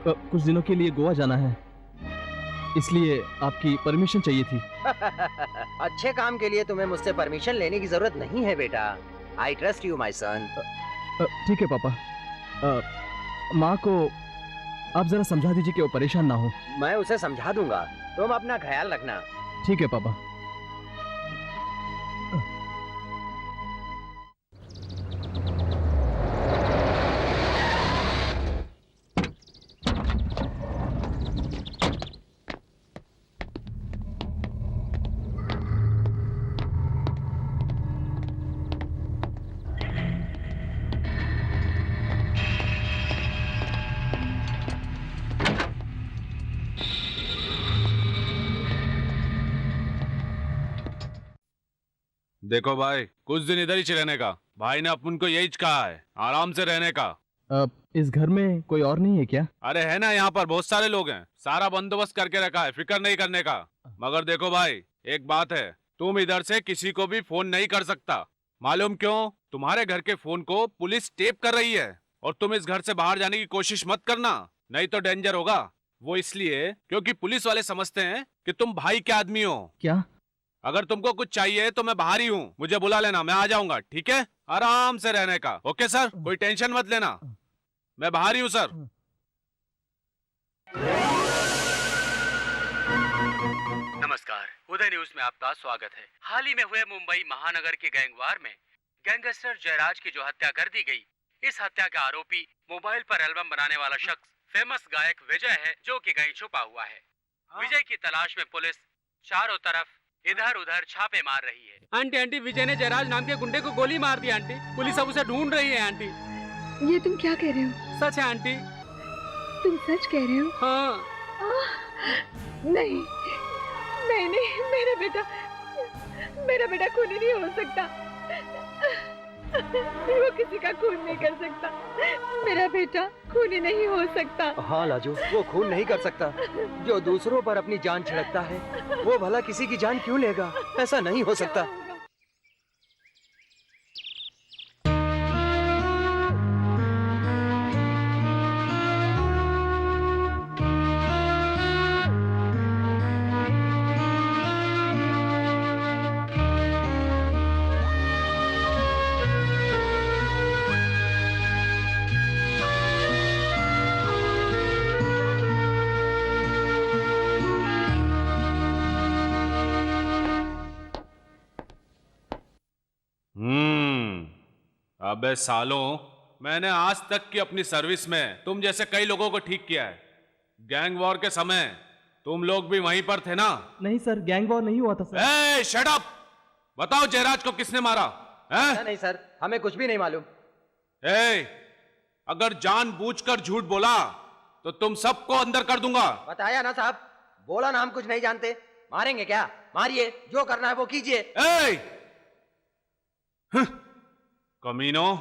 कुछ दिनों के लिए गोवा जाना है, इसलिए आपकी परमिशन चाहिए थी। अच्छे काम के लिए तुम्हें मुझसे परमिशन लेने की जरूरत नहीं है बेटा। आई ट्रस्ट यू माई सन। ठीक है पापा, माँ को आप जरा समझा दीजिए कि वो परेशान ना हो। मैं उसे समझा दूंगा, तुम अपना ख्याल रखना। ठीक है पापा। देखो भाई, कुछ दिन इधर ही रहने का। भाई ने अपन को यही कहा है, आराम से रहने का। इस घर में कोई और नहीं है क्या? अरे है ना, यहाँ पर बहुत सारे लोग हैं, सारा बंदोबस्त करके रखा है, फिक्र नहीं करने का। मगर देखो भाई, एक बात है, तुम इधर से किसी को भी फोन नहीं कर सकता। मालूम क्यों? तुम्हारे घर के फोन को पुलिस टेप कर रही है। और तुम इस घर से बाहर जाने की कोशिश मत करना, नहीं तो डेंजर होगा। वो इसलिए क्योंकि पुलिस वाले समझते हैं कि तुम भाई के आदमी हो। क्या? अगर तुमको कुछ चाहिए तो मैं बाहर ही हूँ, मुझे बुला लेना, मैं आ जाऊंगा, ठीक है? आराम से रहने का। ओके सर, कोई टेंशन मत लेना, मैं बाहर ही हूँ सर। नमस्कार, उदय न्यूज में आपका स्वागत है। हाल ही में हुए मुंबई महानगर के गैंगवार में गैंगस्टर जयराज की जो हत्या कर दी गई, इस हत्या का आरोपी मोबाइल पर एल्बम बनाने वाला शख्स फेमस गायक विजय है, जो कि कहीं छुपा हुआ है। विजय की तलाश में पुलिस चारों तरफ इधर उधर छापे मार रही है। आंटी आंटी, विजय ने जयराज नाम के गुंडे को गोली मार दी आंटी, पुलिस अब उसे ढूंढ रही है आंटी। ये तुम क्या कह रहे हो? सच है आंटी। तुम सच कह रहे हो? हाँ। नहीं नहीं नहीं, मेरा बेटा खूनी नहीं हो सकता। वो किसी का खून नहीं कर सकता। मेरा बेटा खूनी नहीं हो सकता। हाँ लाजो, वो खून नहीं कर सकता। जो दूसरों पर अपनी जान छिड़कता है, वो भला किसी की जान क्यों लेगा? ऐसा नहीं हो सकता। अबे सालों, मैंने आज तक की अपनी सर्विस में तुम जैसे कई लोगों को ठीक किया है। गैंग वॉर के समय तुम लोग भी वहीं पर थे ना? नहीं सर, गैंग वॉर नहीं हुआ था सर। ए, शट अप! बताओ जयराज को किसने मारा है? नहीं सर, हमें कुछ भी नहीं मालूम। अगर जानबूझकर झूठ बोला तो तुम सबको अंदर कर दूंगा। बताया ना साहब, बोला ना हम कुछ नहीं जानते। मारेंगे क्या? मारिए, जो करना है वो कीजिए। कमीनो,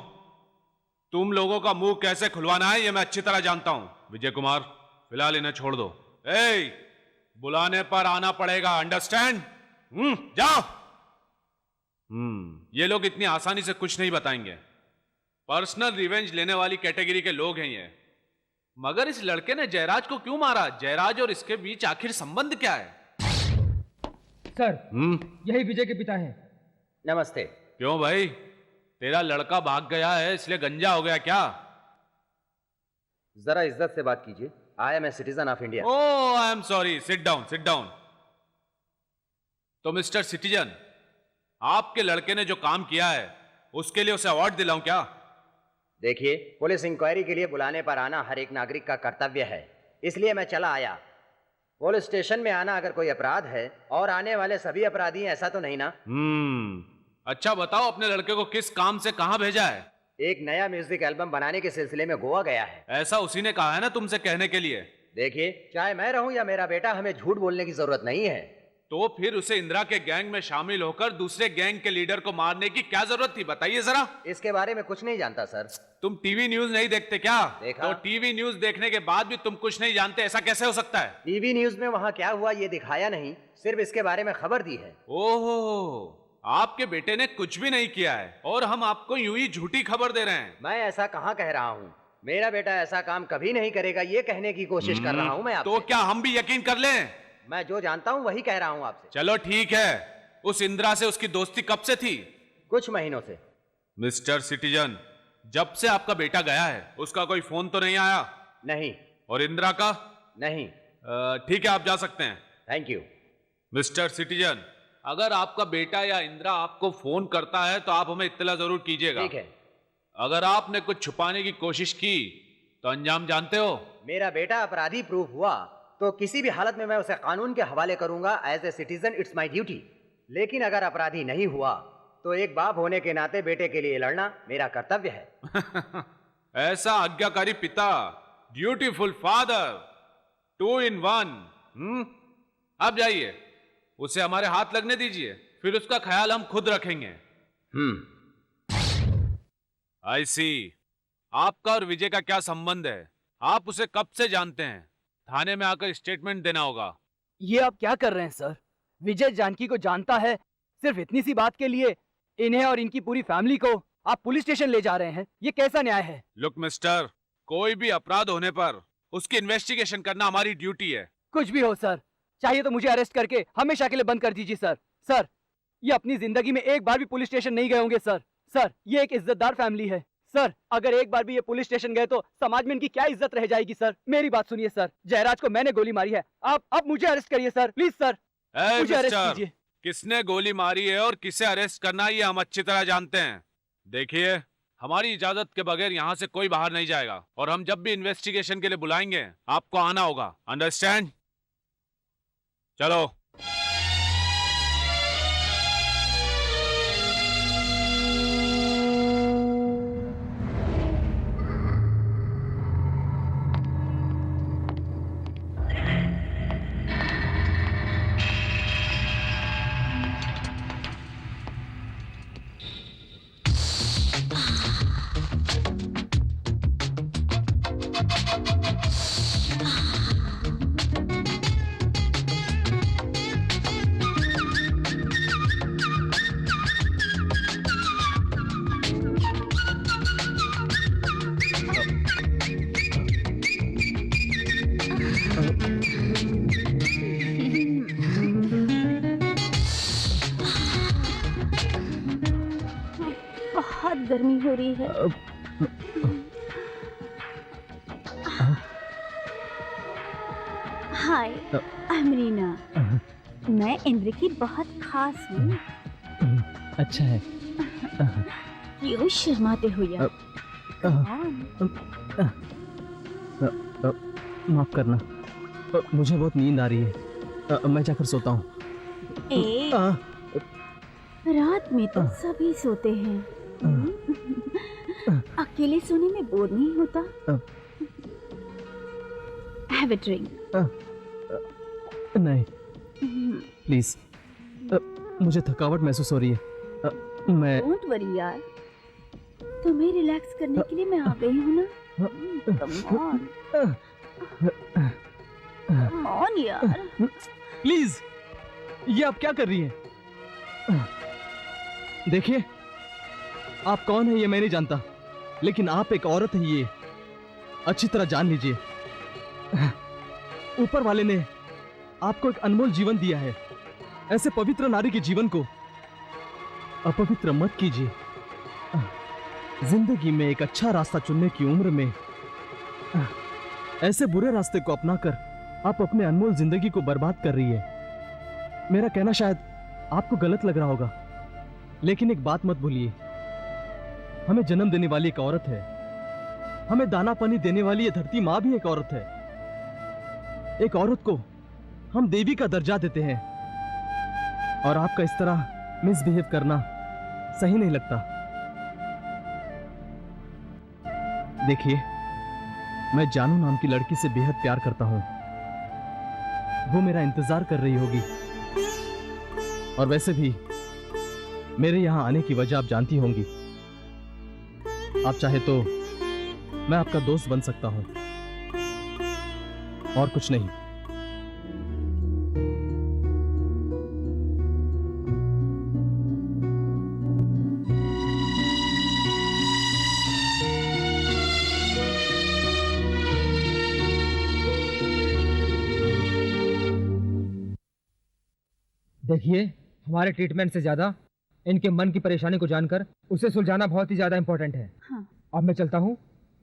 तुम लोगों का मुंह कैसे खुलवाना है ये मैं अच्छी तरह जानता हूं। विजय कुमार, फिलहाल इन्हें छोड़ दो। बुलाने पर आना पड़ेगा, अंडरस्टैंड? जाओ। ये लोग इतनी आसानी से कुछ नहीं बताएंगे। पर्सनल रिवेंज लेने वाली कैटेगरी के लोग हैं ये। मगर इस लड़के ने जयराज को क्यों मारा? जयराज और इसके बीच आखिर संबंध क्या है? सर, यही विजय के पिता हैं। नमस्ते। क्यों भाई, तेरा लड़का भाग गया है इसलिए गंजा हो गया क्या? जरा इज्जत से बात कीजिए। I am a citizen of India. Oh, I am sorry. Sit down, sit down. तो मिस्टर सिटीजन, आपके लड़के ने जो काम किया है उसके लिए उसे अवार्ड दिलाऊं क्या? देखिए, पुलिस इंक्वायरी के लिए बुलाने पर आना हर एक नागरिक का कर्तव्य है, इसलिए मैं चला आया। पुलिस स्टेशन में आना अगर कोई अपराध है और आने वाले सभी अपराधी हैं, ऐसा तो नहीं ना? अच्छा बताओ, अपने लड़के को किस काम से कहां भेजा है? एक नया म्यूजिक एल्बम बनाने के सिलसिले में गोवा गया है। ऐसा उसी ने कहा है ना तुमसे कहने के लिए? देखिए, चाहे मैं रहूं या मेरा बेटा, हमें झूठ बोलने की जरूरत नहीं है। तो फिर उसे इंदिरा के गैंग में शामिल होकर दूसरे गैंग के लीडर को मारने की क्या जरूरत थी, बताइए जरा। इसके बारे में कुछ नहीं जानता सर। तुम टीवी न्यूज नहीं देखते क्या? देखा। तो टीवी न्यूज देखने के बाद भी तुम कुछ नहीं जानते, ऐसा कैसे हो सकता है? टीवी न्यूज में वहाँ क्या हुआ ये दिखाया नहीं, सिर्फ इसके बारे में खबर दी है। ओहो, आपके बेटे ने कुछ भी नहीं किया है और हम आपको यूं ही झूठी खबर दे रहे हैं। मैं ऐसा कहाँ कह रहा हूँ? मेरा बेटा ऐसा काम कभी नहीं करेगा, ये कहने की कोशिश कर रहा हूँ मैं आपसे। तो क्या हम भी यकीन कर लें? मैं जो जानता हूँ वही कह रहा हूँ आपसे। चलो ठीक है। उस इंदिरा से उसकी दोस्ती कब से थी? कुछ महीनों से। मिस्टर सिटीजन, जब से आपका बेटा गया है उसका कोई फोन तो नहीं आया? नहीं। और इंदिरा का? नहीं। ठीक है, आप जा सकते हैं। Thank you. मिस्टर सिटीजन, अगर आपका बेटा या इंदिरा आपको फोन करता है तो आप हमें इत्तला जरूर कीजिएगा। ठीक है। अगर आपने कुछ छुपाने की कोशिश की तो अंजाम जानते हो। मेरा बेटा अपराधी प्रूफ हुआ तो किसी भी हालत में मैं उसे कानून के हवाले करूंगा। As a citizen it's my duty. लेकिन अगर अपराधी नहीं हुआ तो एक बाप होने के नाते बेटे के लिए लड़ना मेरा कर्तव्य है। ऐसा आज्ञाकारी पिता, ड्यूटीफुल फादर, 2 in 1। अब जाइए, उसे हमारे हाथ लगने दीजिए, फिर उसका ख्याल हम खुद रखेंगे। आई सी। आपका और विजय का क्या संबंध है? आप उसे कब से जानते हैं? थाने में आकर स्टेटमेंट देना होगा। ये आप क्या कर रहे हैं सर? विजय जानकी को जानता है, सिर्फ इतनी सी बात के लिए इन्हें और इनकी पूरी फैमिली को आप पुलिस स्टेशन ले जा रहे हैं। ये कैसा न्याय है? लुक मिस्टर, कोई भी अपराध होने पर उसकी इन्वेस्टिगेशन करना हमारी ड्यूटी है। कुछ भी हो सर, चाहिए तो मुझे अरेस्ट करके हमेशा के लिए बंद कर दीजिए सर। सर, ये अपनी जिंदगी में एक बार भी पुलिस स्टेशन नहीं गए होंगे सर। सर, ये एक इज्जतदार फैमिली है सर। अगर एक बार भी ये पुलिस स्टेशन गए तो समाज में इनकी क्या इज्जत रह जाएगी सर। मेरी बात सुनिए सर, जयराज को मैंने गोली मारी है। आप मुझे अरेस्ट करिए सर, प्लीज सर, मुझे अरेस्ट मिस्टर, कीजिए। किसने गोली मारी है और किसे अरेस्ट करना है ये हम अच्छी तरह जानते हैं। देखिए, हमारी इजाजत के बगैर यहाँ से कोई बाहर नहीं जाएगा और हम जब भी इन्वेस्टिगेशन के लिए बुलाएंगे आपको आना होगा। अंडरस्टैंड? चलो। बहुत गर्मी हो रही है। हाय, आई एम रीना। मैं इंद्र की बहुत खास हूँ। अच्छा है। क्यों शर्माते हो यार? माफ करना, मुझे बहुत नींद आ रही है। मैं जाकर सोता हूँ। रात में तो सभी सोते हैं। अकेले सोने में बोर नहीं होता? Have a drink. नहीं प्लीज, मुझे थकावट महसूस हो रही है। मैं डोंट वरी यार, तुम्हें रिलैक्स करने के लिए मैं आ गई हूँ ना। कम ऑन यार, प्लीज। ये आप क्या कर रही हैं? देखिए, आप कौन है ये मैं नहीं जानता, लेकिन आप एक औरत है ये अच्छी तरह जान लीजिए। ऊपर वाले ने आपको एक अनमोल जीवन दिया है। ऐसे पवित्र नारी के जीवन को अपवित्र मत कीजिए। जिंदगी में एक अच्छा रास्ता चुनने की उम्र में ऐसे बुरे रास्ते को अपनाकर आप अपने अनमोल जिंदगी को बर्बाद कर रही है। मेरा कहना शायद आपको गलत लग रहा होगा, लेकिन एक बात मत भूलिए, हमें जन्म देने वाली एक औरत है, हमें दाना पानी देने वाली ये धरती माँ भी एक औरत है। एक औरत को हम देवी का दर्जा देते हैं और आपका इस तरह मिसबिहेव करना सही नहीं लगता। देखिए, मैं जानू नाम की लड़की से बेहद प्यार करता हूं। वो मेरा इंतजार कर रही होगी, और वैसे भी मेरे यहां आने की वजह आप जानती होंगी। आप चाहे तो मैं आपका दोस्त बन सकता हूं, और कुछ नहीं। देखिए, हमारे ट्रीटमेंट से ज्यादा इनके मन की परेशानी को जानकर उसे सुलझाना बहुत ही ज्यादा इम्पोर्टेंट है। हाँ। अब मैं चलता हूँ।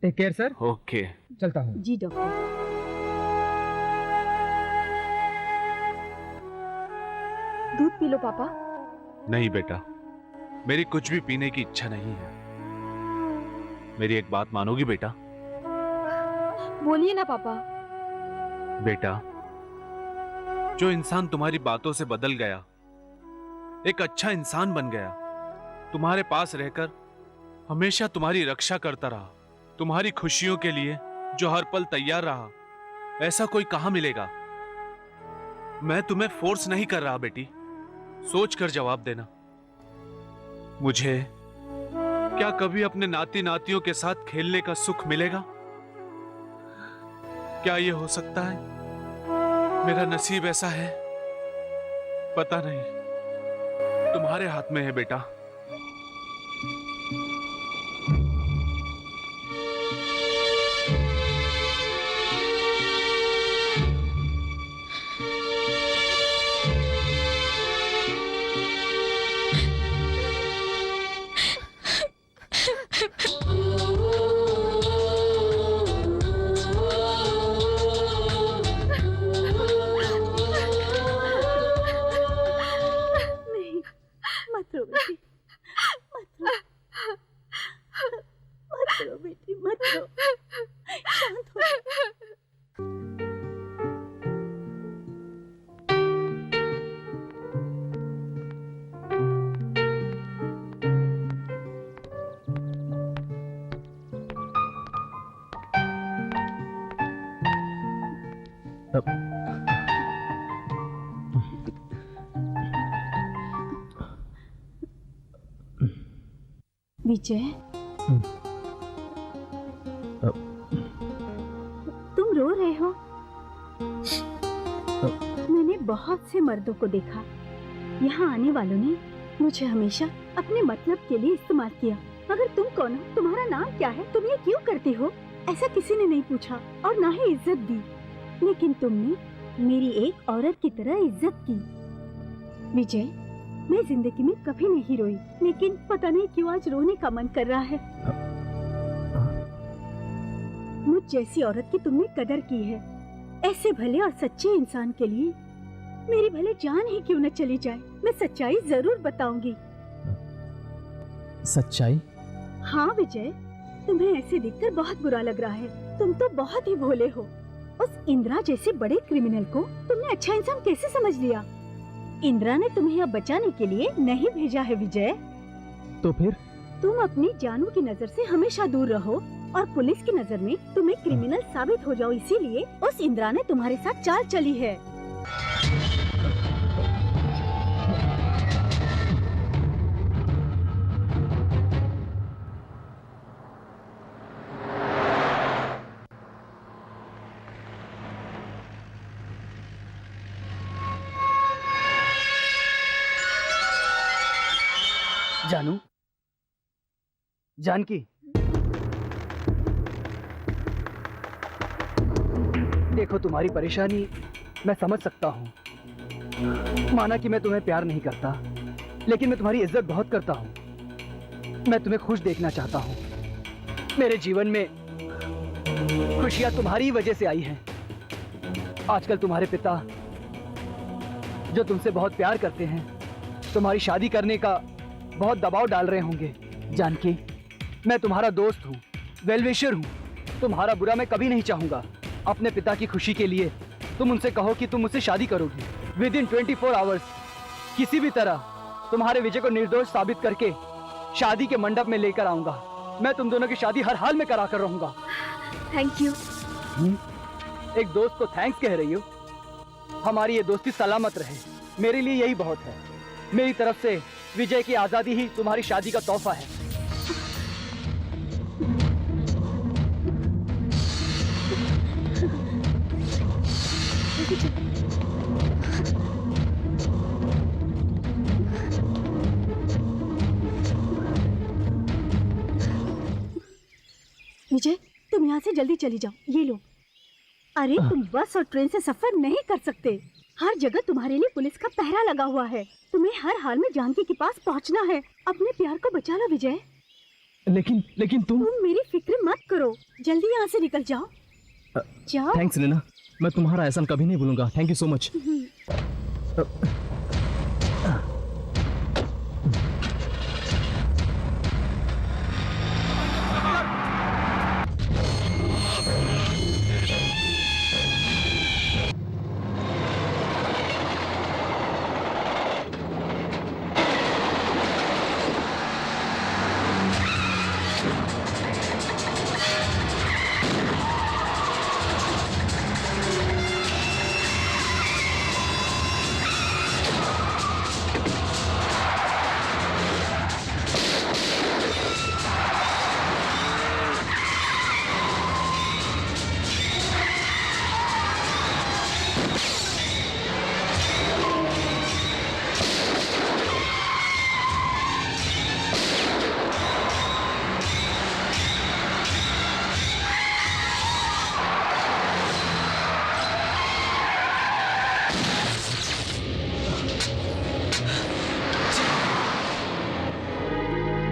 Take care sir. ओके, चलता हूँ। जी डॉक्टर। दूध पी लो पापा। नहीं बेटा, मेरी कुछ भी पीने की इच्छा नहीं है। मेरी एक बात मानोगी बेटा? बोलिए ना पापा। बेटा, जो इंसान तुम्हारी बातों से बदल गया, एक अच्छा इंसान बन गया, तुम्हारे पास रहकर हमेशा तुम्हारी रक्षा करता रहा, तुम्हारी खुशियों के लिए जो हर पल तैयार रहा, ऐसा कोई कहां मिलेगा? मैं तुम्हें फोर्स नहीं कर रहा बेटी, सोच कर जवाब देना। मुझे क्या कभी अपने नाती नातियों के साथ खेलने का सुख मिलेगा? क्या यह हो सकता है? मेरा नसीब ऐसा है? पता नहीं, तुम्हारे हाथ में है बेटा। विजय, तुम रो रहे हो? मैंने बहुत से मर्दों को देखा, यहाँ आने वालों ने मुझे हमेशा अपने मतलब के लिए इस्तेमाल किया। मगर तुम कौन हो? तुम्हारा नाम क्या है? तुम ये क्यों करती हो? ऐसा किसी ने नहीं पूछा और ना ही इज्जत दी, लेकिन तुमने मेरी एक औरत की तरह इज्जत की। विजय, मैं जिंदगी में कभी नहीं रोई, लेकिन पता नहीं क्यों आज रोने का मन कर रहा है। मुझ जैसी औरत की तुमने कदर की है। ऐसे भले और सच्चे इंसान के लिए मेरी भले जान ही क्यों न चली जाए, मैं सच्चाई जरूर बताऊंगी। सच्चाई? हाँ विजय, तुम्हें ऐसे देखकर बहुत बुरा लग रहा है। तुम तो बहुत ही भोले हो। उस इंदिरा जैसे बड़े क्रिमिनल को तुमने अच्छा इंसान कैसे समझ लिया? इंदिरा ने तुम्हें अब बचाने के लिए नहीं भेजा है विजय। तो फिर? तुम अपनी जानू की नजर से हमेशा दूर रहो और पुलिस की नजर में तुम एक क्रिमिनल साबित हो जाओ, इसीलिए उस इंदिरा ने तुम्हारे साथ चाल चली है। जानू, जानकी, देखो तुम्हारी परेशानी मैं समझ सकता हूँ। माना कि मैं तुम्हें प्यार नहीं करता, लेकिन मैं तुम्हारी इज्जत बहुत करता हूँ। मैं तुम्हें खुश देखना चाहता हूँ। मेरे जीवन में खुशियाँ तुम्हारी ही वजह से आई हैं। आजकल तुम्हारे पिता, जो तुमसे बहुत प्यार करते हैं, तुम्हारी शादी करने का बहुत दबाव डाल रहे होंगे। जानकी, मैं तुम्हारा दोस्त हूँ, वेलविशर हूँ। तुम्हारा बुरा मैं कभी नहीं चाहूँगा। अपने पिता की खुशी के लिए तुम उनसे कहो कि तुम मुझसे शादी करोगी। विदिन 24 आवर्स किसी भी तरह तुम्हारे विजय को निर्दोष साबित करके शादी के मंडप में लेकर आऊंगा। मैं तुम दोनों की शादी हर हाल में करा कर रहूंगा। Thank you. एक दोस्त को थैंक्स कह रही हो? हमारी ये दोस्ती सलामत रहे, मेरे लिए यही बहुत है। मेरी तरफ से विजय की आजादी ही तुम्हारी शादी का तोहफा है। विजय, तुम यहाँ से जल्दी चली जाओ। ये लो। अरे तुम बस और ट्रेन से सफर नहीं कर सकते। हर जगह तुम्हारे लिए पुलिस का पहरा लगा हुआ है। तुम्हें हर हाल में जानकी के पास पहुँचना है। अपने प्यार को बचा लो विजय। लेकिन तुम मेरी फिक्र मत करो, जल्दी यहाँ से निकल जाओ। जाओ। थैंक्स नीना, मैं तुम्हारा एहसान कभी नहीं भूलूंगा। Thank you so much.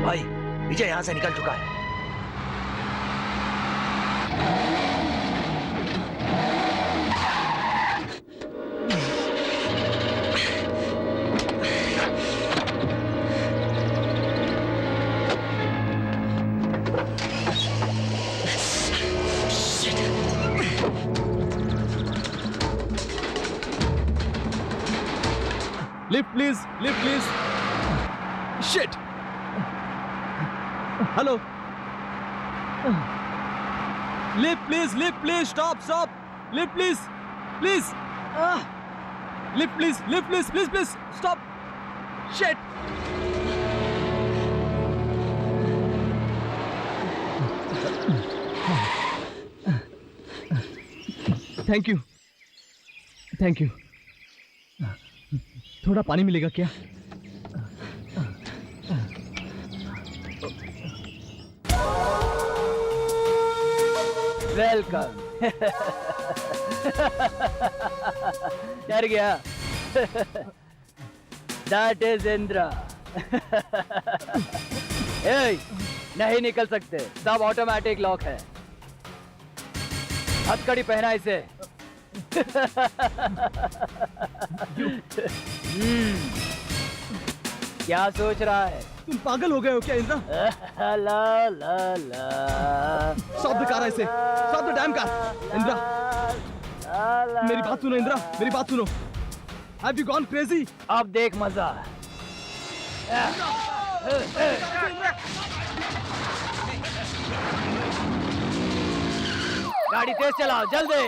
भाई, विजय यहाँ से निकल चुका है। Lift please, lift please. Shit. Hello, lift please, stop, lift please, lift please, stop. Shit. Thank you, thank you. थोड़ा पानी मिलेगा क्या? वेलकम। डर गया? That is Indira. ए, नहीं निकल सकते, सब ऑटोमेटिक लॉक है। हथकड़ी पहना इसे। क्या सोच रहा है? तुम पागल हो गए हो क्या इंद्रा? ला ला ला। स्टॉप द कार, ऐसे stop the dam car. Indira, मेरी बात सुनो इंद्रा, मेरी बात सुनो। Have you gone crazy? अब देख मजा। गाड़ी तेज चलाओ, जल्दी।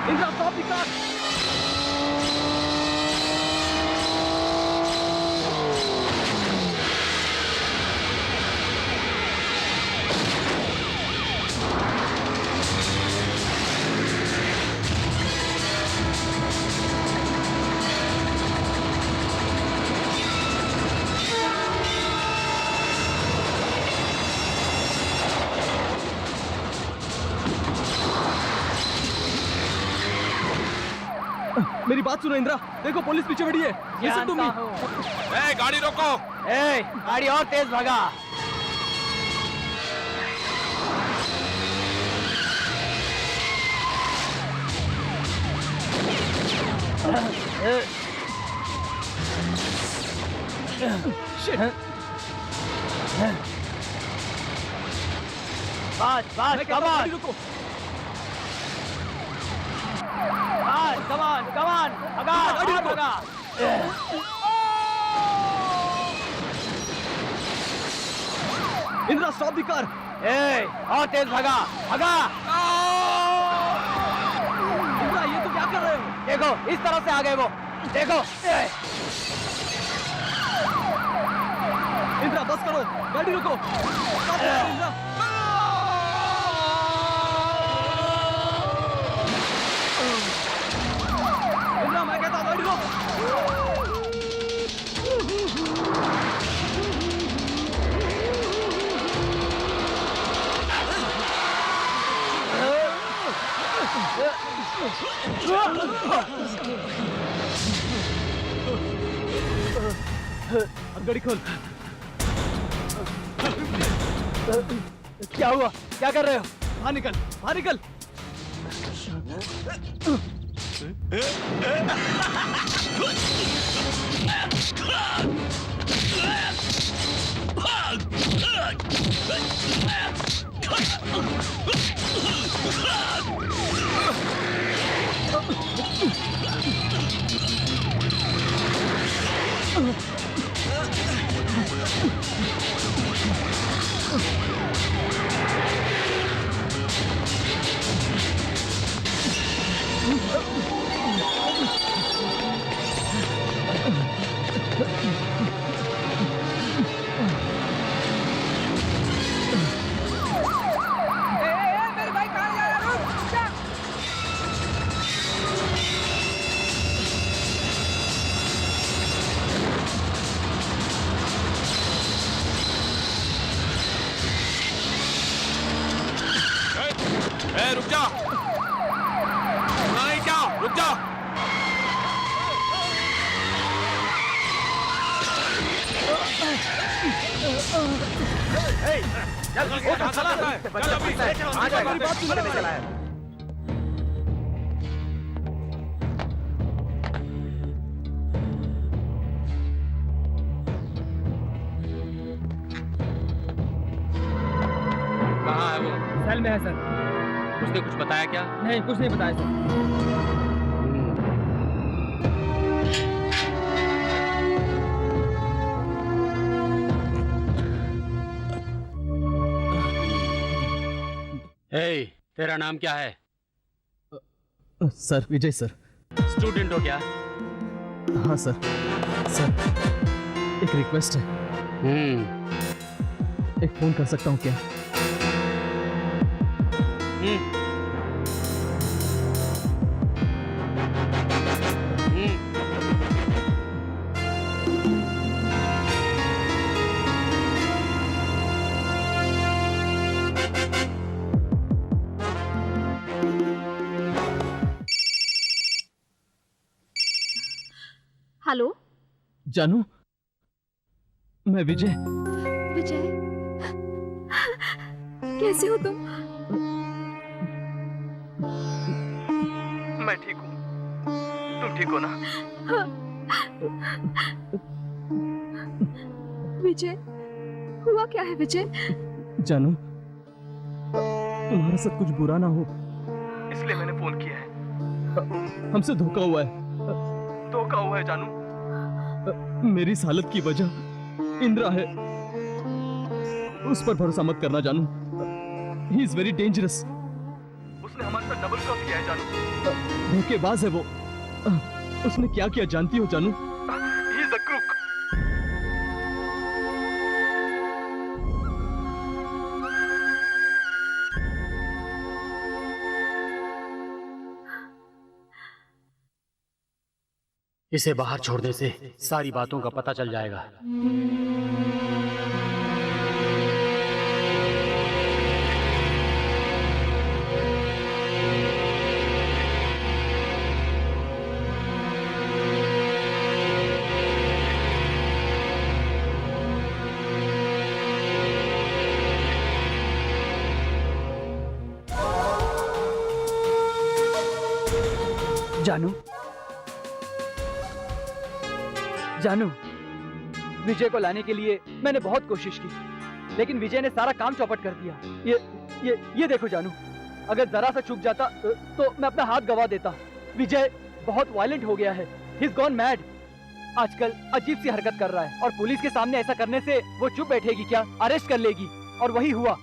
Indira, stop the car. मेरी बात सुनो इंद्रा, देखो पुलिस पीछे खड़ी है। Listen to me. ए, गाड़ी रोको। ए, गाड़ी और तेज भगा। Shit. बस, मैं कहता हूँ, come on, गाड़ी रुको। come on, come on, भगा, गाड़ी और रुको। भगा। Indra, stop the car. ए, और तेज भगा, भगा। इंद्रा, ये तो क्या कर रहे हो? देखो, इस तरफ से आ गए वो, देखो। इंद्रा, बस करो, गाड़ी रुको। Stop the car, Indira. Indira, मैं कहता हूँ गाड़ी रोक। अब गाड़ी खोल। क्या हुआ? क्या कर रहे हो? बाहर निकल, बाहर निकल। मेरे भाई कहाँ जा रहा है? रुक जा। ए, रुक जा। नहीं क्या? रुक जा। कहाँ है वो? सेल में है सर। उसने कुछ बताया क्या? नहीं, कुछ नहीं बताया सर। हे, तेरा नाम क्या है? सर, विजय सर। स्टूडेंट हो क्या? हाँ सर। सर, एक रिक्वेस्ट है। एक फोन कर सकता हूँ क्या? हेलो जानू, मैं विजय। विजय, कैसे हो तुम? मैं ठीक हूँ, तुम ठीक हो ना? हाँ। विजय, हुआ क्या है विजय? जानू, तुम्हारे साथ कुछ बुरा ना हो इसलिए मैंने फोन किया है। हमसे धोखा हुआ है, धोखा हुआ है जानू। मेरी इस हालत की वजह इंद्रा है, उस पर भरोसा मत करना जानू। He is very dangerous. उसने हमारे साथ डबल क्रॉस किया है जानू। धोखेबाज है वो। उसने क्या किया जानती हो जानू? He is a crook. इसे बाहर छोड़ने से सारी बातों का पता चल जाएगा। जानू, जानू, विजय को लाने के लिए मैंने बहुत कोशिश की, लेकिन विजय ने सारा काम चौपट कर दिया। ये देखो जानू, अगर जरा सा चूक जाता तो मैं अपना हाथ गवा देता। विजय बहुत वायलेंट हो गया है। He is gone mad. आजकल अजीब सी हरकत कर रहा है और पुलिस के सामने ऐसा करने से वो चुप बैठेगी क्या? अरेस्ट कर लेगी। और वही हुआ,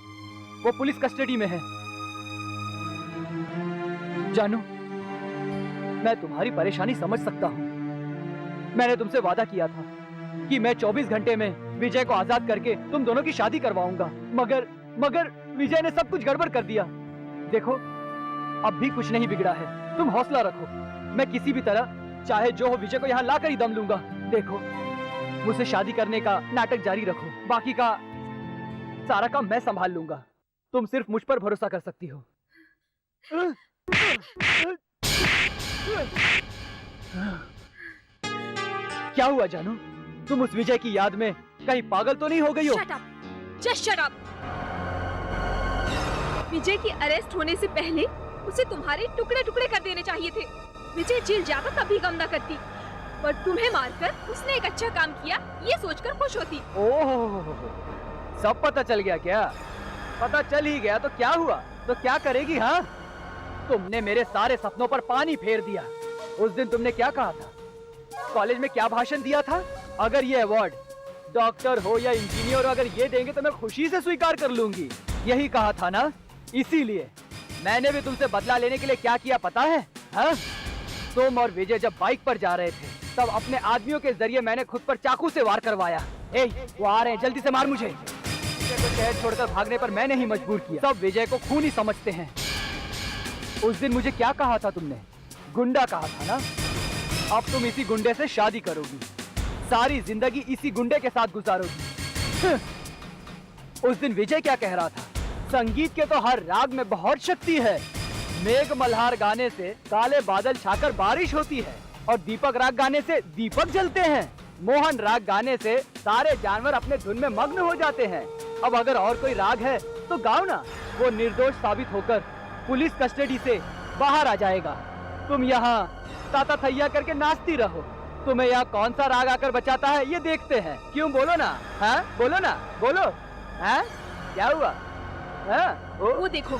वो पुलिस कस्टडी में है। जानू, मैं तुम्हारी परेशानी समझ सकता हूँ। मैंने तुमसे वादा किया था कि मैं 24 घंटे में विजय को आजाद करके तुम दोनों की शादी करवाऊंगा, मगर विजय ने सब कुछ गड़बड़ कर दिया। देखो, अब भी कुछ नहीं बिगड़ा है। तुम हौसला रखो। मैं किसी भी तरह, चाहे जो हो, विजय को यहाँ लाकर ही दम लूंगा। देखो, मुझसे शादी करने का नाटक जारी रखो, बाकी का सारा काम मैं संभाल लूंगा। तुम सिर्फ मुझ पर भरोसा कर सकती हो। क्या हुआ जानू? तुम उस विजय की याद में कहीं पागल तो नहीं हो गई हो? Shut up. Just shut up. विजय की अरेस्ट होने से पहले उसे तुम्हारे टुकड़े टुकड़े कर देने चाहिए थे। विजय जेल जाता तभी गम न करती, पर तुम्हें मारकर उसने एक अच्छा काम किया ये सोचकर खुश होती। ओह, सब पता चल गया क्या? पता चल ही गया तो क्या हुआ? तो क्या करेगी? हाँ, तुमने मेरे सारे सपनों पर पानी फेर दिया। उस दिन तुमने क्या कहा था? कॉलेज में क्या भाषण दिया था? अगर ये अवार्ड डॉक्टर हो या इंजीनियर, अगर ये देंगे तो मैं खुशी से स्वीकार कर लूंगी। यही कहा था ना? इसीलिए मैंने भी तुमसे बदला लेने के लिए क्या किया पता है? हाँ? तुम और विजय जब बाइक पर जा रहे थे, तब अपने आदमियों के जरिए मैंने खुद पर चाकू से वार करवाया। ए, वो आ रहे हैं, जल्दी से मार मुझे। विजय को शहर छोड़कर भागने पर मैंने ही मजबूर किया। सब विजय को खूनी समझते हैं। उस दिन मुझे क्या कहा था तुमने? गुंडा कहा था ना? अब तुम इसी गुंडे से शादी करोगी, सारी जिंदगी इसी गुंडे के साथ गुजारोगी। उस दिन विजय क्या कह रहा था? संगीत के तो हर राग में बहुत शक्ति है। मेघ मल्हार गाने से काले बादल छाकर बारिश होती है, और दीपक राग गाने से दीपक जलते हैं। मोहन राग गाने से सारे जानवर अपने धुन में मग्न हो जाते हैं। अब अगर और कोई राग है तो गाओ ना। वो निर्दोष साबित होकर पुलिस कस्टडी से बाहर आ जाएगा। तुम यहाँ ताता थैया करके नाचती रहो। तुम्हें यहाँ कौन सा राग आकर बचाता है ये देखते हैं। क्यों? बोलो ना। हाँ, बोलो ना, बोलो। हाँ, क्या हुआ? हाँ, वो देखो।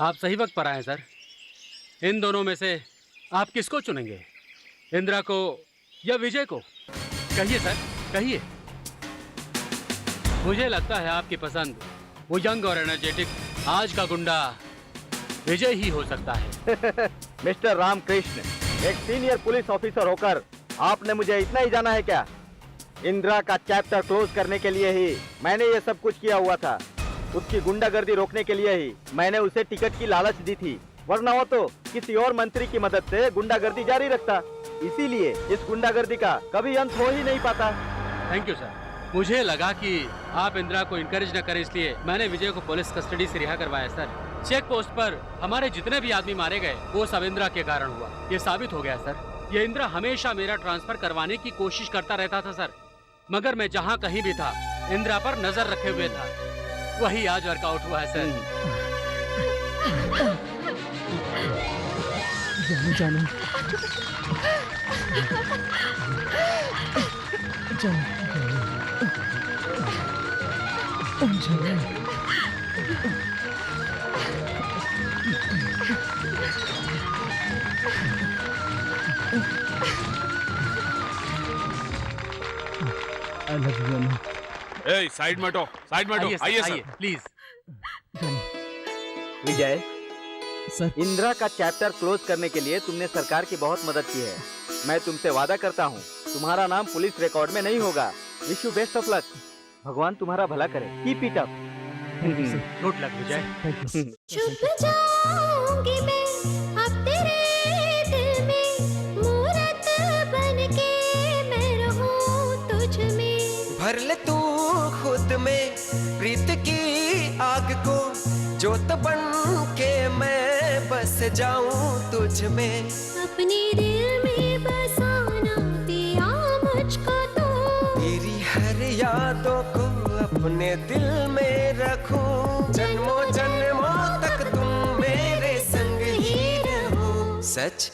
आप सही वक्त पर आए सर। इन दोनों में से आप किसको चुनेंगे, इंदिरा को या विजय को? कहिए सर, कहिए। मुझे लगता है आपकी पसंद वो यंग और एनर्जेटिक आज का गुंडा विजय ही हो सकता है। मिस्टर रामकृष्ण, एक सीनियर पुलिस ऑफिसर होकर आपने मुझे इतना ही जाना है क्या? इंदिरा का चैप्टर क्लोज करने के लिए ही मैंने ये सब कुछ किया हुआ था। उसकी गुंडागर्दी रोकने के लिए ही मैंने उसे टिकट की लालच दी थी, वरना वो तो किसी और मंत्री की मदद से गुंडागर्दी जारी रखता। इसीलिए इस गुंडागर्दी का कभी अंत हो ही नहीं पाता। Thank you sir. मुझे लगा कि आप इंदिरा को इनकरेज न करें, इसलिए मैंने विजय को पुलिस कस्टडी से रिहा करवाया सर। चेक पोस्ट पर हमारे जितने भी आदमी मारे गए वो सब इंदिरा के कारण हुआ। ये साबित हो गया सर। ये इंदिरा हमेशा मेरा ट्रांसफर करवाने की कोशिश करता रहता था सर, मगर मैं जहाँ कहीं भी था इंदिरा पर नजर रखे हुए था। वही आज वर्कआउट हुआ है सर। जानो I love you, जानो। ए, साइड में हटो, साइड में हटो। आइए sir, please. Vijay sir, Indira का चैप्टर क्लोज करने के लिए तुमने सरकार की बहुत मदद की है। मैं तुमसे वादा करता हूँ तुम्हारा नाम पुलिस रिकॉर्ड में नहीं होगा। Wish you best of luck. भगवान तुम्हारा भला करे। Keep it up. Good luck Vijay. छुप जाऊंगी मैं अब तेरे दिल में, मूरत बनके मैं रहूं तुझ में। भर ले तू खुद में प्रीत की आग को, जोत बन के मैं बस जाऊं तुझ में। अपने दिल में बसाना दिया मुझको तो, तेरी हर यादों को अपने दिल में रखूं। जन्मों जन्मों तक तुम मेरे संग ही रहो। सच